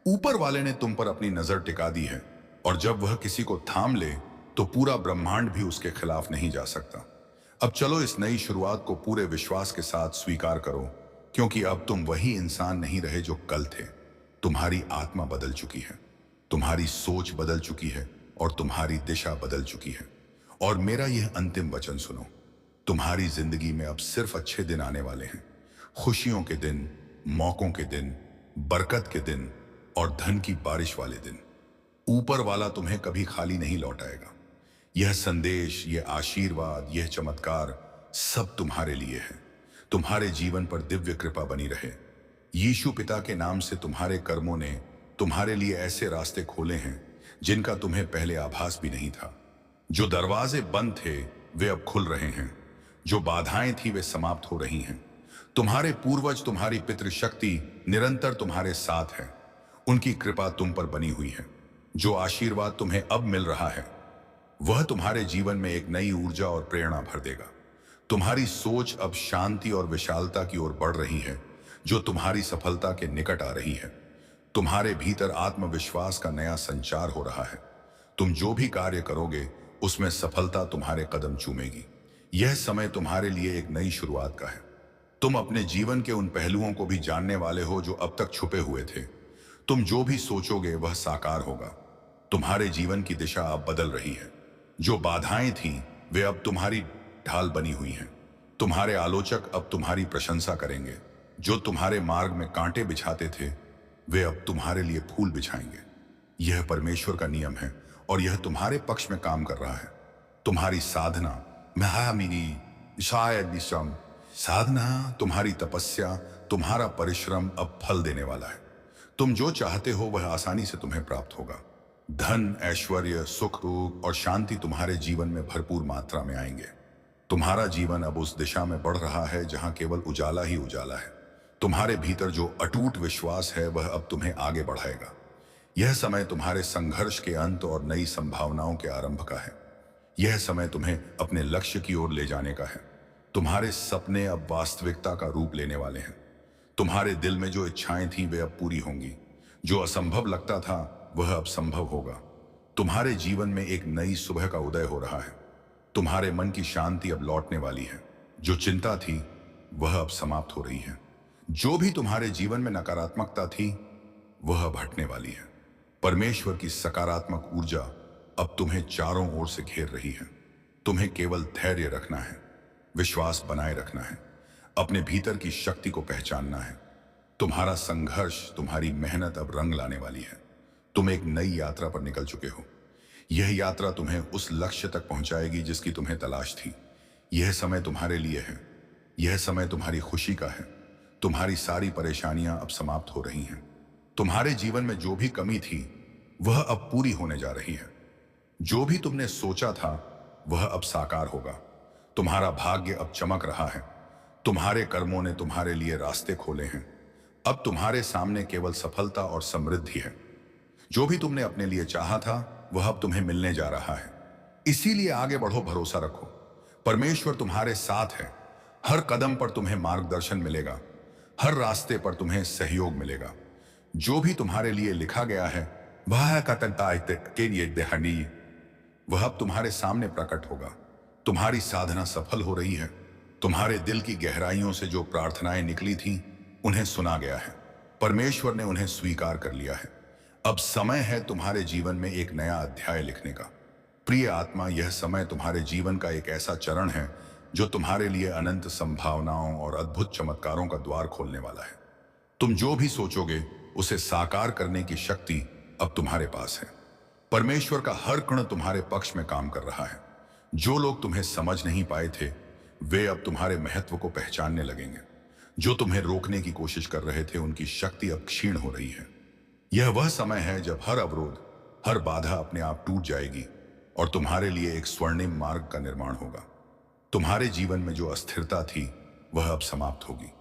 ऊपर वाले ने तुम पर अपनी नजर टिका दी है और जब वह किसी को थाम ले तो पूरा ब्रह्मांड भी उसके खिलाफ नहीं जा सकता। अब चलो, इस नई शुरुआत को पूरे विश्वास के साथ स्वीकार करो, क्योंकि अब तुम वही इंसान नहीं रहे जो कल थे। तुम्हारी आत्मा बदल चुकी है, तुम्हारी सोच बदल चुकी है और तुम्हारी दिशा बदल चुकी है। और मेरा यह अंतिम वचन सुनो, तुम्हारी जिंदगी में अब सिर्फ अच्छे दिन आने वाले हैं। खुशियों के दिन, मौकों के दिन, बरकत के दिन और धन की बारिश वाले दिन। ऊपर वाला तुम्हें कभी खाली नहीं लौटाएगा। यह संदेश, यह आशीर्वाद, यह चमत्कार सब तुम्हारे लिए है। तुम्हारे जीवन पर दिव्य कृपा बनी रहे। यीशु पिता के नाम से तुम्हारे कर्मों ने तुम्हारे लिए ऐसे रास्ते खोले हैं जिनका तुम्हें पहले आभास भी नहीं था। जो दरवाजे बंद थे वे अब खुल रहे हैं, जो बाधाएं थी वे समाप्त हो रही हैं। तुम्हारे पूर्वज, तुम्हारी पितृशक्ति निरंतर तुम्हारे साथ है। उनकी कृपा तुम पर बनी हुई है। जो आशीर्वाद तुम्हें अब मिल रहा है वह तुम्हारे जीवन में एक नई ऊर्जा और प्रेरणा भर देगा। तुम्हारी सोच अब शांति और विशालता की ओर बढ़ रही है, जो तुम्हारी सफलता के निकट आ रही है। तुम्हारे भीतर आत्मविश्वास का नया संचार हो रहा है। तुम जो भी कार्य करोगे उसमें सफलता तुम्हारे कदम चूमेगी। यह समय तुम्हारे लिए एक नई शुरुआत का है। तुम अपने जीवन के उन पहलुओं को भी जानने वाले हो जो अब तक छुपे हुए थे। तुम जो भी सोचोगे वह साकार होगा। तुम्हारे जीवन की दिशा अब बदल रही है। जो बाधाएं थीं वे अब तुम्हारी ढाल बनी हुई हैं। तुम्हारे आलोचक अब तुम्हारी प्रशंसा करेंगे। जो तुम्हारे मार्ग में कांटे बिछाते थे वे अब तुम्हारे लिए फूल बिछाएंगे। यह परमेश्वर का नियम है और यह तुम्हारे पक्ष में काम कर रहा है। तुम्हारी साधना, साधना, तुम्हारी तपस्या, तुम्हारा परिश्रम अब फल देने वाला है। तुम जो चाहते हो वह आसानी से तुम्हें प्राप्त होगा। धन, ऐश्वर्य, सुख और शांति तुम्हारे जीवन में भरपूर मात्रा में आएंगे। तुम्हारा जीवन अब उस दिशा में बढ़ रहा है जहां केवल उजाला ही उजाला है। तुम्हारे भीतर जो अटूट विश्वास है वह अब तुम्हें आगे बढ़ाएगा। यह समय तुम्हारे संघर्ष के अंत और नई संभावनाओं के आरंभ का है। यह समय तुम्हें अपने लक्ष्य की ओर ले जाने का है। तुम्हारे सपने अब वास्तविकता का रूप लेने वाले हैं। तुम्हारे दिल में जो इच्छाएं थीं वे अब पूरी होंगी। जो असंभव लगता था वह अब संभव होगा। तुम्हारे जीवन में एक नई सुबह का उदय हो रहा है। तुम्हारे मन की शांति अब लौटने वाली है। जो चिंता थी वह अब समाप्त हो रही है। जो भी तुम्हारे जीवन में नकारात्मकता थी वह अब हटने वाली है। परमेश्वर की सकारात्मक ऊर्जा अब तुम्हें चारों ओर से घेर रही है। तुम्हें केवल धैर्य रखना है, विश्वास बनाए रखना है, अपने भीतर की शक्ति को पहचानना है। तुम्हारा संघर्ष, तुम्हारी मेहनत अब रंग लाने वाली है। तुम एक नई यात्रा पर निकल चुके हो। यह यात्रा तुम्हें उस लक्ष्य तक पहुंचाएगी जिसकी तुम्हें तलाश थी। यह समय तुम्हारे लिए है। यह समय तुम्हारी खुशी का है। तुम्हारी सारी परेशानियां अब समाप्त हो रही हैं। तुम्हारे जीवन में जो भी कमी थी वह अब पूरी होने जा रही है। जो भी तुमने सोचा था वह अब साकार होगा। तुम्हारा भाग्य अब चमक रहा है। तुम्हारे कर्मों ने तुम्हारे लिए रास्ते खोले हैं। अब तुम्हारे सामने केवल सफलता और समृद्धि है। जो भी तुमने अपने लिए चाहा था वह अब तुम्हें मिलने जा रहा है। इसीलिए आगे बढ़ो, भरोसा रखो। परमेश्वर तुम्हारे साथ है। हर कदम पर तुम्हें मार्गदर्शन मिलेगा, हर रास्ते पर तुम्हें सहयोग मिलेगा। जो भी तुम्हारे लिए लिखा गया है वह के लिए देहनी, वह अब तुम्हारे सामने प्रकट होगा। तुम्हारी साधना सफल हो रही है। तुम्हारे दिल की गहराइयों से जो प्रार्थनाएं निकली थीं उन्हें सुना गया है। परमेश्वर ने उन्हें स्वीकार कर लिया है। अब समय है तुम्हारे जीवन में एक नया अध्याय लिखने का। प्रिय आत्मा, यह समय तुम्हारे जीवन का एक ऐसा चरण है जो तुम्हारे लिए अनंत संभावनाओं और अद्भुत चमत्कारों का द्वार खोलने वाला है। तुम जो भी सोचोगे उसे साकार करने की शक्ति अब तुम्हारे पास है। परमेश्वर का हर कण तुम्हारे पक्ष में काम कर रहा है। जो लोग तुम्हें समझ नहीं पाए थे वे अब तुम्हारे महत्व को पहचानने लगेंगे। जो तुम्हें रोकने की कोशिश कर रहे थे उनकी शक्ति अब क्षीण हो रही है। यह वह समय है जब हर अवरोध, हर बाधा अपने आप टूट जाएगी और तुम्हारे लिए एक स्वर्णिम मार्ग का निर्माण होगा। तुम्हारे जीवन में जो अस्थिरता थी वह अब समाप्त होगी।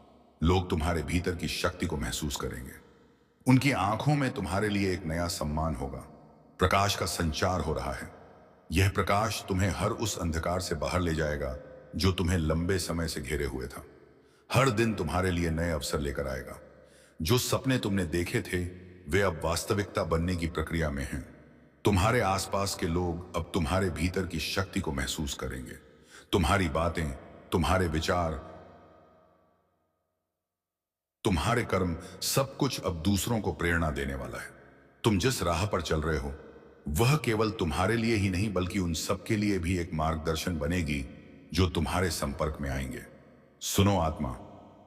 लोग तुम्हारे भीतर की शक्ति को महसूस करेंगे। उनकी आंखों में तुम्हारे लिए एक नया सम्मान होगा। प्रकाश का संचार हो रहा है। यह प्रकाश तुम्हें हर उस अंधकार से बाहर ले जाएगा जो तुम्हें लंबे समय से घेरे हुए था। हर दिन तुम्हारे लिए नए अवसर लेकर आएगा। जो सपने तुमने देखे थे वे अब वास्तविकता बनने की प्रक्रिया में हैं। तुम्हारे आसपास के लोग अब तुम्हारे भीतर की शक्ति को महसूस करेंगे। तुम्हारी बातें, तुम्हारे विचार, तुम्हारे कर्म, सब कुछ अब दूसरों को प्रेरणा देने वाला है। तुम जिस राह पर चल रहे हो वह केवल तुम्हारे लिए ही नहीं बल्कि उन सबके लिए भी एक मार्गदर्शन बनेगी जो तुम्हारे संपर्क में आएंगे। सुनो आत्मा,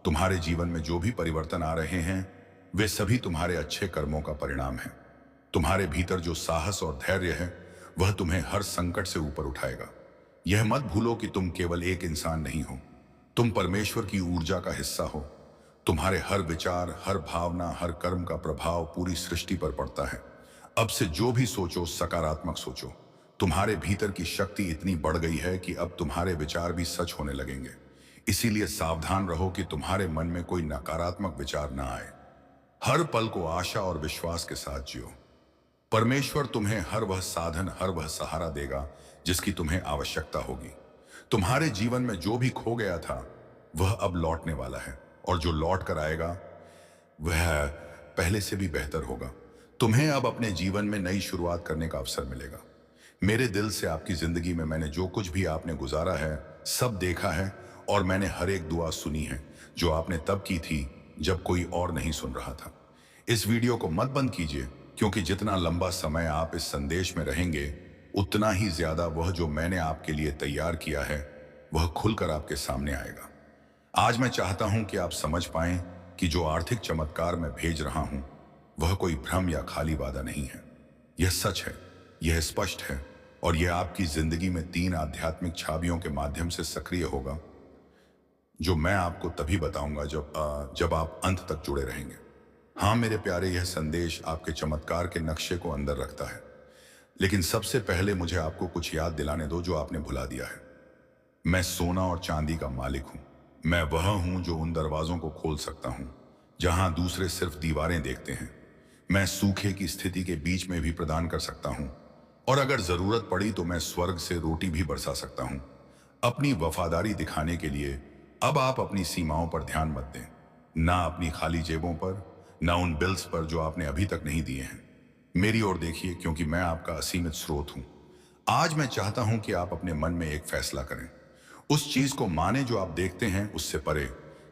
तुम्हारे जीवन में जो भी परिवर्तन आ रहे हैं वे सभी तुम्हारे अच्छे कर्मों का परिणाम है। तुम्हारे भीतर जो साहस और धैर्य है वह तुम्हें हर संकट से ऊपर उठाएगा। यह मत भूलो कि तुम केवल एक इंसान नहीं हो, तुम परमेश्वर की ऊर्जा का हिस्सा हो। तुम्हारे हर विचार, हर भावना, हर कर्म का प्रभाव पूरी सृष्टि पर पड़ता है। अब से जो भी सोचो सकारात्मक सोचो। तुम्हारे भीतर की शक्ति इतनी बढ़ गई है कि अब तुम्हारे विचार भी सच होने लगेंगे। इसीलिए सावधान रहो कि तुम्हारे मन में कोई नकारात्मक विचार ना आए। हर पल को आशा और विश्वास के साथ जियो। परमेश्वर तुम्हें हर वह साधन, हर वह सहारा देगा जिसकी तुम्हें आवश्यकता होगी। तुम्हारे जीवन में जो भी खो गया था वह अब लौटने वाला है और जो लौट कर आएगा वह पहले से भी बेहतर होगा। तुम्हें अब अपने जीवन में नई शुरुआत करने का अवसर मिलेगा। मेरे दिल से आपकी जिंदगी में मैंने जो कुछ भी आपने गुजारा है सब देखा है और मैंने हर एक दुआ सुनी है जो आपने तब की थी जब कोई और नहीं सुन रहा था। इस वीडियो को मत बंद कीजिए, क्योंकि जितना लंबा समय आप इस संदेश में रहेंगे उतना ही ज्यादा वह जो मैंने आपके लिए तैयार किया है वह खुलकर आपके सामने आएगा। आज मैं चाहता हूं कि आप समझ पाएं कि जो आर्थिक चमत्कार मैं भेज रहा हूं वह कोई भ्रम या खाली वादा नहीं है। यह सच है, यह स्पष्ट है और यह आपकी जिंदगी में 3 आध्यात्मिक छवियों के माध्यम से सक्रिय होगा जो मैं आपको तभी बताऊंगा जब आप अंत तक जुड़े रहेंगे। हाँ मेरे प्यारे, यह संदेश आपके चमत्कार के नक्शे को अंदर रखता है। लेकिन सबसे पहले मुझे आपको कुछ याद दिलाने दो जो आपने भुला दिया है। मैं सोना और चांदी का मालिक हूं। मैं वह हूं जो उन दरवाजों को खोल सकता हूं जहां दूसरे सिर्फ दीवारें देखते हैं। मैं सूखे की स्थिति के बीच में भी प्रदान कर सकता हूं और अगर जरूरत पड़ी तो मैं स्वर्ग से रोटी भी बरसा सकता हूं। अपनी वफादारी दिखाने के लिए अब आप अपनी सीमाओं पर ध्यान मत दें, ना अपनी खाली जेबों पर, ना उन बिल्स पर जो आपने अभी तक नहीं दिए हैं। मेरी ओर देखिए, क्योंकि मैं आपका असीमित स्रोत हूं। आज मैं चाहता हूं कि आप अपने मन में एक फैसला करें। उस चीज को माने जो आप देखते हैं उससे परे,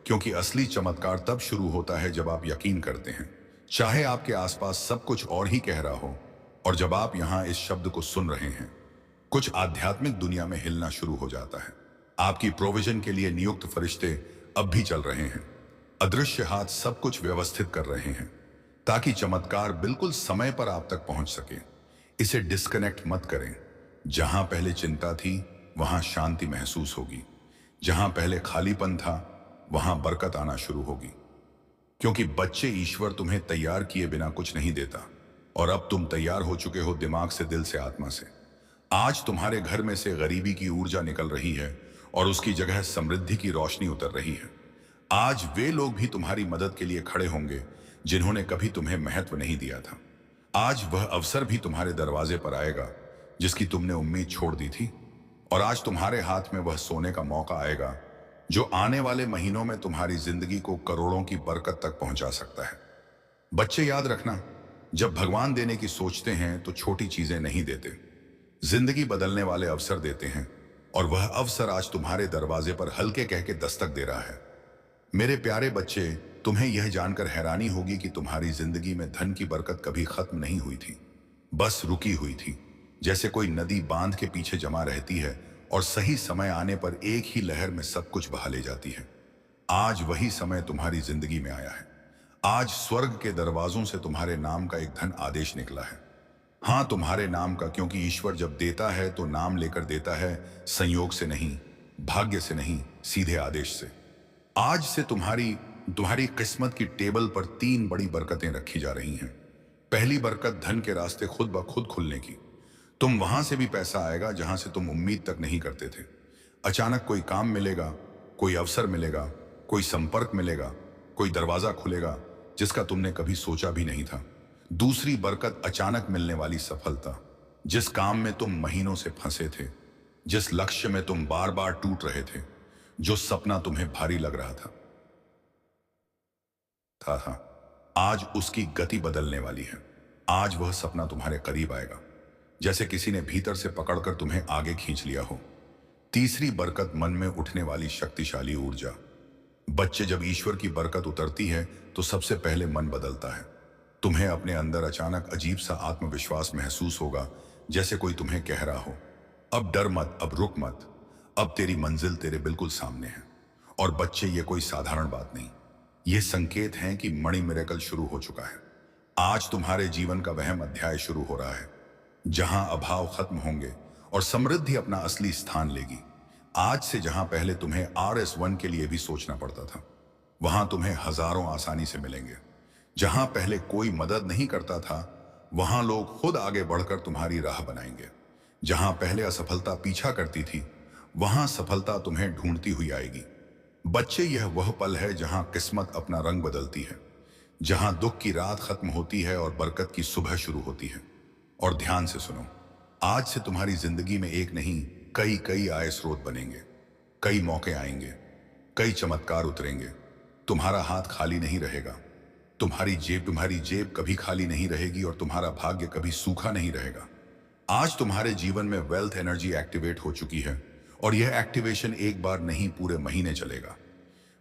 क्योंकि असली चमत्कार तब शुरू होता है जब आप यकीन करते हैं, चाहे आपके आसपास सब कुछ और ही कह रहा हो। और जब आप यहां इस शब्द को सुन रहे हैं कुछ आध्यात्मिक दुनिया में हिलना शुरू हो जाता है। आपकी प्रोविजन के लिए नियुक्त फरिश्ते अब भी चल रहे हैं। अदृश्य हाथ सब कुछ व्यवस्थित कर रहे हैं ताकि चमत्कार बिल्कुल समय पर आप तक पहुंच सके। इसे डिस्कनेक्ट मत करें। जहां पहले चिंता थी वहां शांति महसूस होगी। जहां पहले खालीपन था वहां बरकत आना शुरू होगी। क्योंकि बच्चे, ईश्वर तुम्हें तैयार किए बिना कुछ नहीं देता और अब तुम तैयार हो चुके हो, दिमाग से, दिल से, आत्मा से। आज तुम्हारे घर में से गरीबी की ऊर्जा निकल रही है और उसकी जगह समृद्धि की रोशनी उतर रही है। आज वे लोग भी तुम्हारी मदद के लिए खड़े होंगे जिन्होंने कभी तुम्हें महत्व नहीं दिया था। आज वह अवसर भी तुम्हारे दरवाजे पर आएगा जिसकी तुमने उम्मीद छोड़ दी थी। और आज तुम्हारे हाथ में वह सोने का मौका आएगा जो आने वाले महीनों में तुम्हारी जिंदगी को करोड़ों की बरकत तक पहुंचा सकता है। बच्चे याद रखना, जब भगवान देने की सोचते हैं तो छोटी चीजें नहीं देते, जिंदगी बदलने वाले अवसर देते हैं। और वह अवसर आज तुम्हारे दरवाजे पर हल्के कह के दस्तक दे रहा है। मेरे प्यारे बच्चे, तुम्हें यह जानकर हैरानी होगी कि तुम्हारी जिंदगी में धन की बरकत कभी खत्म नहीं हुई थी, बस रुकी हुई थी। जैसे कोई नदी बांध के पीछे जमा रहती है और सही समय आने पर एक ही लहर में सब कुछ बहा ले जाती है। आज वही समय तुम्हारी जिंदगी में आया है। आज स्वर्ग के दरवाजों से तुम्हारे नाम का एक धन आदेश निकला है। हाँ, तुम्हारे नाम का, क्योंकि ईश्वर जब देता है तो नाम लेकर देता है, संयोग से नहीं, भाग्य से नहीं, सीधे आदेश से। आज से तुम्हारी किस्मत की टेबल पर 3 बड़ी बरकतें रखी जा रही हैं। पहली बरकत, धन के रास्ते खुद ब खुद खुलने की। तुम वहां से भी पैसा आएगा जहां से तुम उम्मीद तक नहीं करते थे। अचानक कोई काम मिलेगा, कोई अवसर मिलेगा, कोई संपर्क मिलेगा, कोई दरवाजा खुलेगा जिसका तुमने कभी सोचा भी नहीं था। दूसरी बरकत, अचानक मिलने वाली सफलता। जिस काम में तुम महीनों से फंसे थे, जिस लक्ष्य में तुम बार बार टूट रहे थे, जो सपना तुम्हें भारी लग रहा था, आज उसकी गति बदलने वाली है। आज वह सपना तुम्हारे करीब आएगा, जैसे किसी ने भीतर से पकड़कर तुम्हें आगे खींच लिया हो। तीसरी बरकत, मन में उठने वाली शक्तिशाली ऊर्जा। बच्चे, जब ईश्वर की बरकत उतरती है तो सबसे पहले मन बदलता है। तुम्हें अपने अंदर अचानक अजीब सा आत्मविश्वास महसूस होगा, जैसे कोई तुम्हें कह रहा हो, अब डर मत, अब रुक मत, अब तेरी मंजिल तेरे बिल्कुल सामने है। और बच्चे, ये कोई साधारण बात नहीं, ये संकेत हैं कि मणि मिरेकल शुरू हो चुका है। आज तुम्हारे जीवन का वह अध्याय शुरू हो रहा है जहां अभाव खत्म होंगे और समृद्धि अपना असली स्थान लेगी। आज से जहां पहले तुम्हें RS1 के लिए भी सोचना पड़ता था, वहां तुम्हें हजारों आसानी से मिलेंगे। जहां पहले कोई मदद नहीं करता था, वहां लोग खुद आगे बढ़कर तुम्हारी राह बनाएंगे। जहां पहले असफलता पीछा करती थी, वहां सफलता तुम्हें ढूंढती हुई आएगी। बच्चे, यह वह पल है जहां किस्मत अपना रंग बदलती है, जहां दुख की रात खत्म होती है और बरकत की सुबह शुरू होती है। और ध्यान से सुनो, आज से तुम्हारी जिंदगी में एक नहीं, कई आय स्रोत बनेंगे, कई मौके आएंगे, कई चमत्कार उतरेंगे। तुम्हारा हाथ खाली नहीं रहेगा, तुम्हारी जेब कभी खाली नहीं रहेगी और तुम्हारा भाग्य कभी सूखा नहीं रहेगा। आज तुम्हारे जीवन में वेल्थ एनर्जी एक्टिवेट हो चुकी है और यह एक्टिवेशन एक बार नहीं, पूरे महीने चलेगा।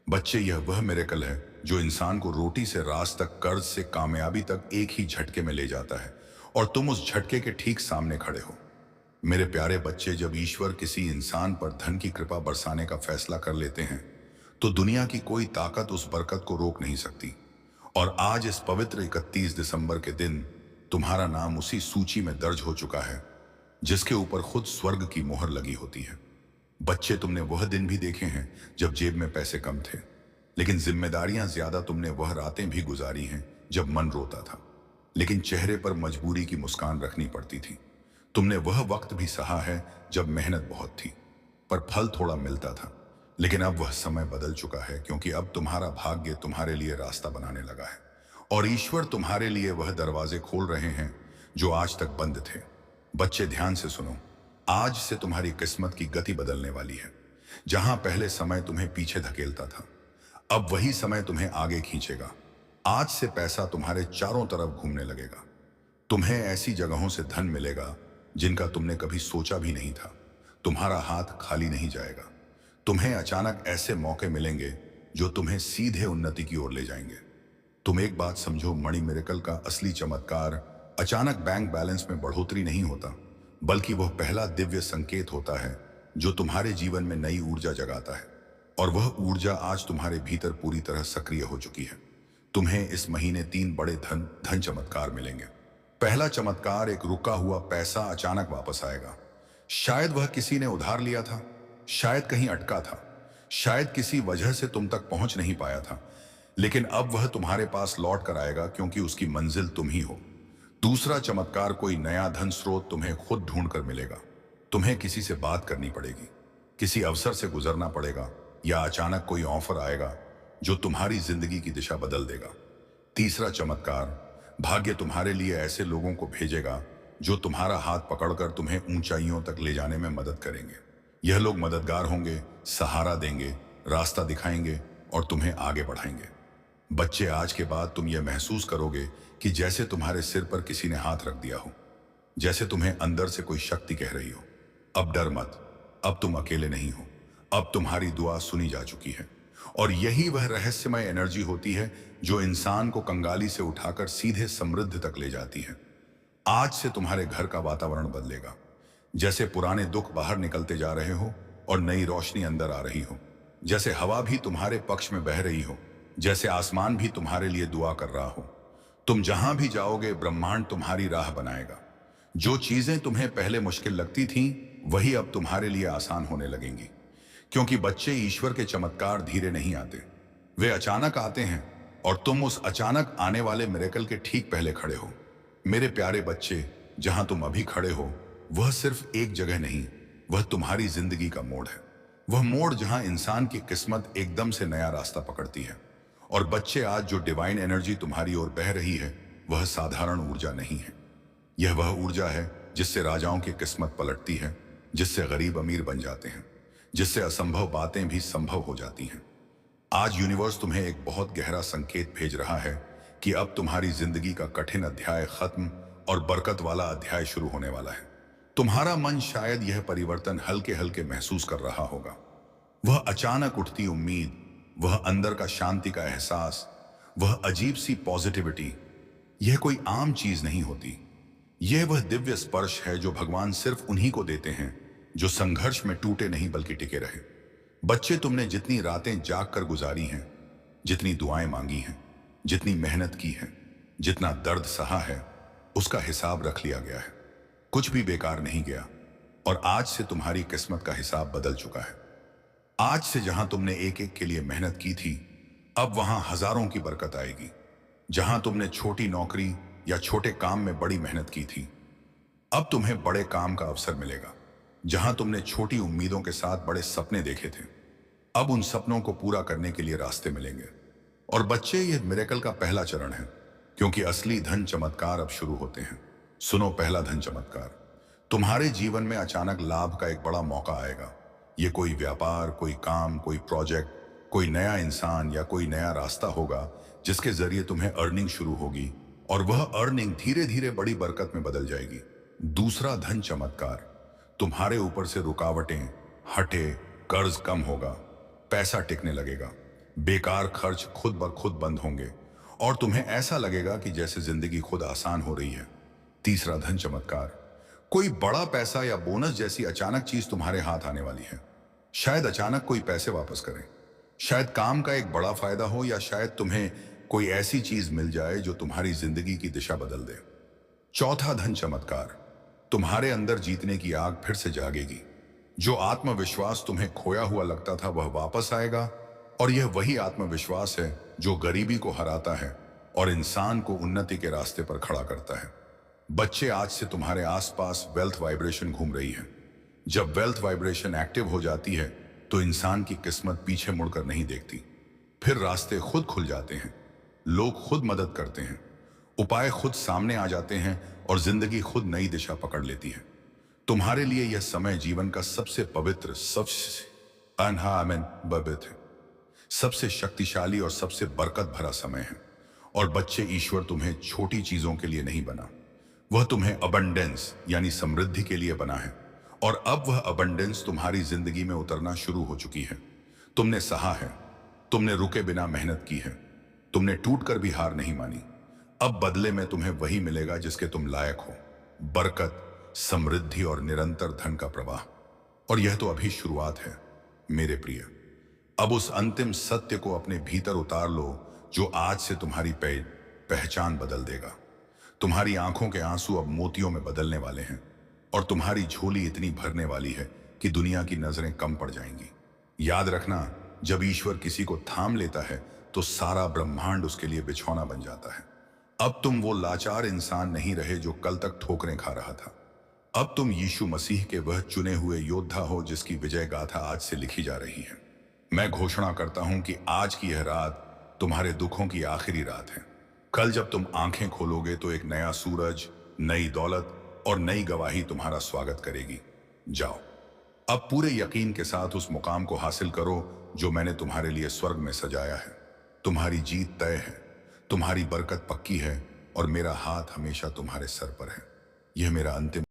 बच्चे, यह वह मिरेकल है जो इंसान को रोटी से राज तक, कर्ज से कामयाबी तक एक ही झटके में ले जाता है और तुम उस झटके के ठीक सामने खड़े हो। मेरे प्यारे बच्चे, जब ईश्वर किसी इंसान पर धन की कृपा बरसाने का फैसला कर लेते हैं तो दुनिया की कोई ताकत उस बरकत को रोक नहीं सकती। और आज इस पवित्र 31 दिसंबर के दिन तुम्हारा नाम उसी सूची में दर्ज हो चुका है जिसके ऊपर खुद स्वर्ग की मोहर लगी होती है। बच्चे, तुमने वह दिन भी देखे हैं जब जेब में पैसे कम थे, लेकिन जिम्मेदारियां ज्यादा। तुमने वह रातें भी गुजारी हैं जब मन रोता था, लेकिन चेहरे पर मजबूरी की मुस्कान रखनी पड़ती थी। तुमने वह वक्त भी सहा है जब मेहनत बहुत थी पर फल थोड़ा मिलता था। लेकिन अब वह समय बदल चुका है, क्योंकि अब तुम्हारा भाग्य तुम्हारे लिए रास्ता बनाने लगा है और ईश्वर तुम्हारे लिए वह दरवाजे खोल रहे हैं जो आज तक बंद थे। बच्चे, ध्यान से सुनो, आज से तुम्हारी किस्मत की गति बदलने वाली है। जहां पहले समय तुम्हें पीछे धकेलता था, अब वही समय तुम्हें आगे खींचेगा। आज से पैसा तुम्हारे चारों तरफ घूमने लगेगा। तुम्हें ऐसी जगहों से धन मिलेगा जिनका तुमने कभी सोचा भी नहीं था। तुम्हारा हाथ खाली नहीं जाएगा। तुम्हें अचानक ऐसे मौके मिलेंगे जो तुम्हें सीधे उन्नति की ओर ले जाएंगे। तुम एक बात समझो, मणि मिरेकल का असली चमत्कार अचानक बैंक बैलेंस में बढ़ोतरी नहीं होता, बल्कि वह पहला दिव्य संकेत होता है जो तुम्हारे जीवन में नई ऊर्जा जगाता है। और वह ऊर्जा आज तुम्हारे भीतर पूरी तरह सक्रिय हो चुकी है। तुम्हें इस महीने 3 बड़े धन चमत्कार मिलेंगे। पहला चमत्कार, एक रुका हुआ पैसा अचानक वापस आएगा। शायद वह किसी ने उधार लिया था, शायद कहीं अटका था, शायद किसी वजह से तुम तक पहुंच नहीं पाया था, लेकिन अब वह तुम्हारे पास लौट कर आएगा, क्योंकि उसकी मंजिल तुम ही हो। दूसरा चमत्कार, कोई नया धन स्रोत तुम्हें खुद ढूंढ कर मिलेगा। तुम्हें किसी से बात करनी पड़ेगी, किसी अवसर से गुजरना पड़ेगा, या अचानक कोई ऑफर आएगा जो तुम्हारी जिंदगी की दिशा बदल देगा। तीसरा चमत्कार, भाग्य तुम्हारे लिए ऐसे लोगों को भेजेगा जो तुम्हारा हाथ पकड़कर तुम्हें ऊंचाइयों तक ले जाने में मदद करेंगे। यह लोग मददगार होंगे, सहारा देंगे, रास्ता दिखाएंगे और तुम्हें आगे बढ़ाएंगे। बच्चे, आज के बाद तुम यह महसूस करोगे कि जैसे तुम्हारे सिर पर किसी ने हाथ रख दिया हो, जैसे तुम्हें अंदर से कोई शक्ति कह रही हो, अब डर मत, अब तुम अकेले नहीं हो, अब तुम्हारी दुआ सुनी जा चुकी है। और यही वह रहस्यमय एनर्जी होती है जो इंसान को कंगाली से उठाकर सीधे समृद्धि तक ले जाती है। आज से तुम्हारे घर का वातावरण बदलेगा, जैसे पुराने दुख बाहर निकलते जा रहे हो और नई रोशनी अंदर आ रही हो, जैसे हवा भी तुम्हारे पक्ष में बह रही हो, जैसे आसमान भी तुम्हारे लिए दुआ कर रहा हो। तुम जहां भी जाओगे, ब्रह्मांड तुम्हारी राह बनाएगा। जो चीजें तुम्हें पहले मुश्किल लगती थीं, वही अब तुम्हारे लिए आसान होने लगेंगी। क्योंकि बच्चे, ईश्वर के चमत्कार धीरे नहीं आते, वे अचानक आते हैं और तुम उस अचानक आने वाले मिरेकल के ठीक पहले खड़े हो। मेरे प्यारे बच्चे, जहां तुम अभी खड़े हो वह सिर्फ एक जगह नहीं, वह तुम्हारी जिंदगी का मोड़ है। वह मोड़ जहां इंसान की किस्मत एकदम से नया रास्ता पकड़ती है। और बच्चे, आज जो डिवाइन एनर्जी तुम्हारी ओर बह रही है, वह साधारण ऊर्जा नहीं है। यह वह ऊर्जा है जिससे राजाओं की किस्मत पलटती है, जिससे गरीब अमीर बन जाते हैं, जिससे असंभव बातें भी संभव हो जाती हैं। आज यूनिवर्स तुम्हें एक बहुत गहरा संकेत भेज रहा है कि अब तुम्हारी जिंदगी का कठिन अध्याय खत्म और बरकत वाला अध्याय शुरू होने वाला है। तुम्हारा मन शायद यह परिवर्तन हल्के हल्के महसूस कर रहा होगा। वह अचानक उठती उम्मीद, वह अंदर का शांति का एहसास, वह अजीब सी पॉजिटिविटी, यह कोई आम चीज नहीं होती। यह वह दिव्य स्पर्श है जो भगवान सिर्फ उन्हीं को देते हैं जो संघर्ष में टूटे नहीं बल्कि टिके रहे। बच्चे, तुमने जितनी रातें जाग कर गुजारी हैं, जितनी दुआएं मांगी हैं, जितनी मेहनत की है, जितना दर्द सहा है, उसका हिसाब रख लिया गया है। कुछ भी बेकार नहीं गया। और आज से तुम्हारी किस्मत का हिसाब बदल चुका है। आज से जहां तुमने एक एक के लिए मेहनत की थी, अब वहां हजारों की बरकत आएगी। जहां तुमने छोटी नौकरी या छोटे काम में बड़ी मेहनत की थी, अब तुम्हें बड़े काम का अवसर मिलेगा। जहां तुमने छोटी उम्मीदों के साथ बड़े सपने देखे थे, अब उन सपनों को पूरा करने के लिए रास्ते मिलेंगे। और बच्चे, यह मिरेकल का पहला चरण है, क्योंकि असली धन चमत्कार अब शुरू होते हैं। सुनो, पहला धन चमत्कार। तुम्हारे जीवन में अचानक लाभ का एक बड़ा मौका आएगा। ये कोई व्यापार, कोई काम, कोई प्रोजेक्ट, कोई नया इंसान या कोई नया रास्ता होगा जिसके जरिए तुम्हें अर्निंग शुरू होगी, और वह अर्निंग धीरे धीरे बड़ी बरकत में बदल जाएगी। दूसरा धन चमत्कार, तुम्हारे ऊपर से रुकावटें हटे, कर्ज कम होगा, पैसा टिकने लगेगा, बेकार खर्च खुद ब खुद बंद होंगे और तुम्हें ऐसा लगेगा कि जैसे जिंदगी खुद आसान हो रही है। तीसरा धन चमत्कार, कोई बड़ा पैसा या बोनस जैसी अचानक चीज तुम्हारे हाथ आने वाली है। शायद अचानक कोई पैसे वापस करे, शायद काम का एक बड़ा फायदा हो, या शायद तुम्हें कोई ऐसी चीज मिल जाए जो तुम्हारी जिंदगी की दिशा बदल दे। चौथा धन चमत्कार, तुम्हारे अंदर जीतने की आग फिर से जागेगी। जो आत्मविश्वास तुम्हें खोया हुआ लगता था, वह वापस आएगा। और यह वही आत्मविश्वास है जो गरीबी को हराता है और इंसान को उन्नति के रास्ते पर खड़ा करता है। बच्चे, आज से तुम्हारे आसपास वेल्थ वाइब्रेशन घूम रही है। जब वेल्थ वाइब्रेशन एक्टिव हो जाती है तो इंसान की किस्मत पीछे मुड़कर नहीं देखती। फिर रास्ते खुद खुल जाते हैं, लोग खुद मदद करते हैं, उपाय खुद सामने आ जाते हैं और जिंदगी खुद नई दिशा पकड़ लेती है। तुम्हारे लिए यह समय जीवन का सबसे पवित्र, सबसे शक्तिशाली और सबसे बरकत भरा समय है। और बच्चे, ईश्वर तुम्हें छोटी चीजों के लिए नहीं बना, वह तुम्हें अबंडेंस यानी समृद्धि के लिए बना है। और अब वह अबंडेंस तुम्हारी जिंदगी में उतरना शुरू हो चुकी है। तुमने सहा है, तुमने रुके बिना मेहनत की है, तुमने टूटकर भी हार नहीं मानी। अब बदले में तुम्हें वही मिलेगा जिसके तुम लायक हो, बरकत, समृद्धि और निरंतर धन का प्रवाह। और यह तो अभी शुरुआत है मेरे प्रिय। अब उस अंतिम सत्य को अपने भीतर उतार लो जो आज से तुम्हारी पहचान बदल देगा। तुम्हारी आंखों के आंसू अब मोतियों में बदलने वाले हैं और तुम्हारी झोली इतनी भरने वाली है कि दुनिया की नजरें कम पड़ जाएंगी। याद रखना, जब ईश्वर किसी को थाम लेता है तो सारा ब्रह्मांड उसके लिए बिछौना बन जाता है। अब तुम वो लाचार इंसान नहीं रहे जो कल तक ठोकरें खा रहा था। अब तुम यीशु मसीह के वह चुने हुए योद्धा हो जिसकी विजय गाथा आज से लिखी जा रही है। मैं घोषणा करता हूं कि आज की यह रात तुम्हारे दुखों की आखिरी रात है। कल जब तुम आंखें खोलोगे तो एक नया सूरज, नई दौलत और नई गवाही तुम्हारा स्वागत करेगी। जाओ, अब पूरे यकीन के साथ उस मुकाम को हासिल करो जो मैंने तुम्हारे लिए स्वर्ग में सजाया है। तुम्हारी जीत तय है, तुम्हारी बरकत पक्की है और मेरा हाथ हमेशा तुम्हारे सर पर है। यह मेरा अंतिम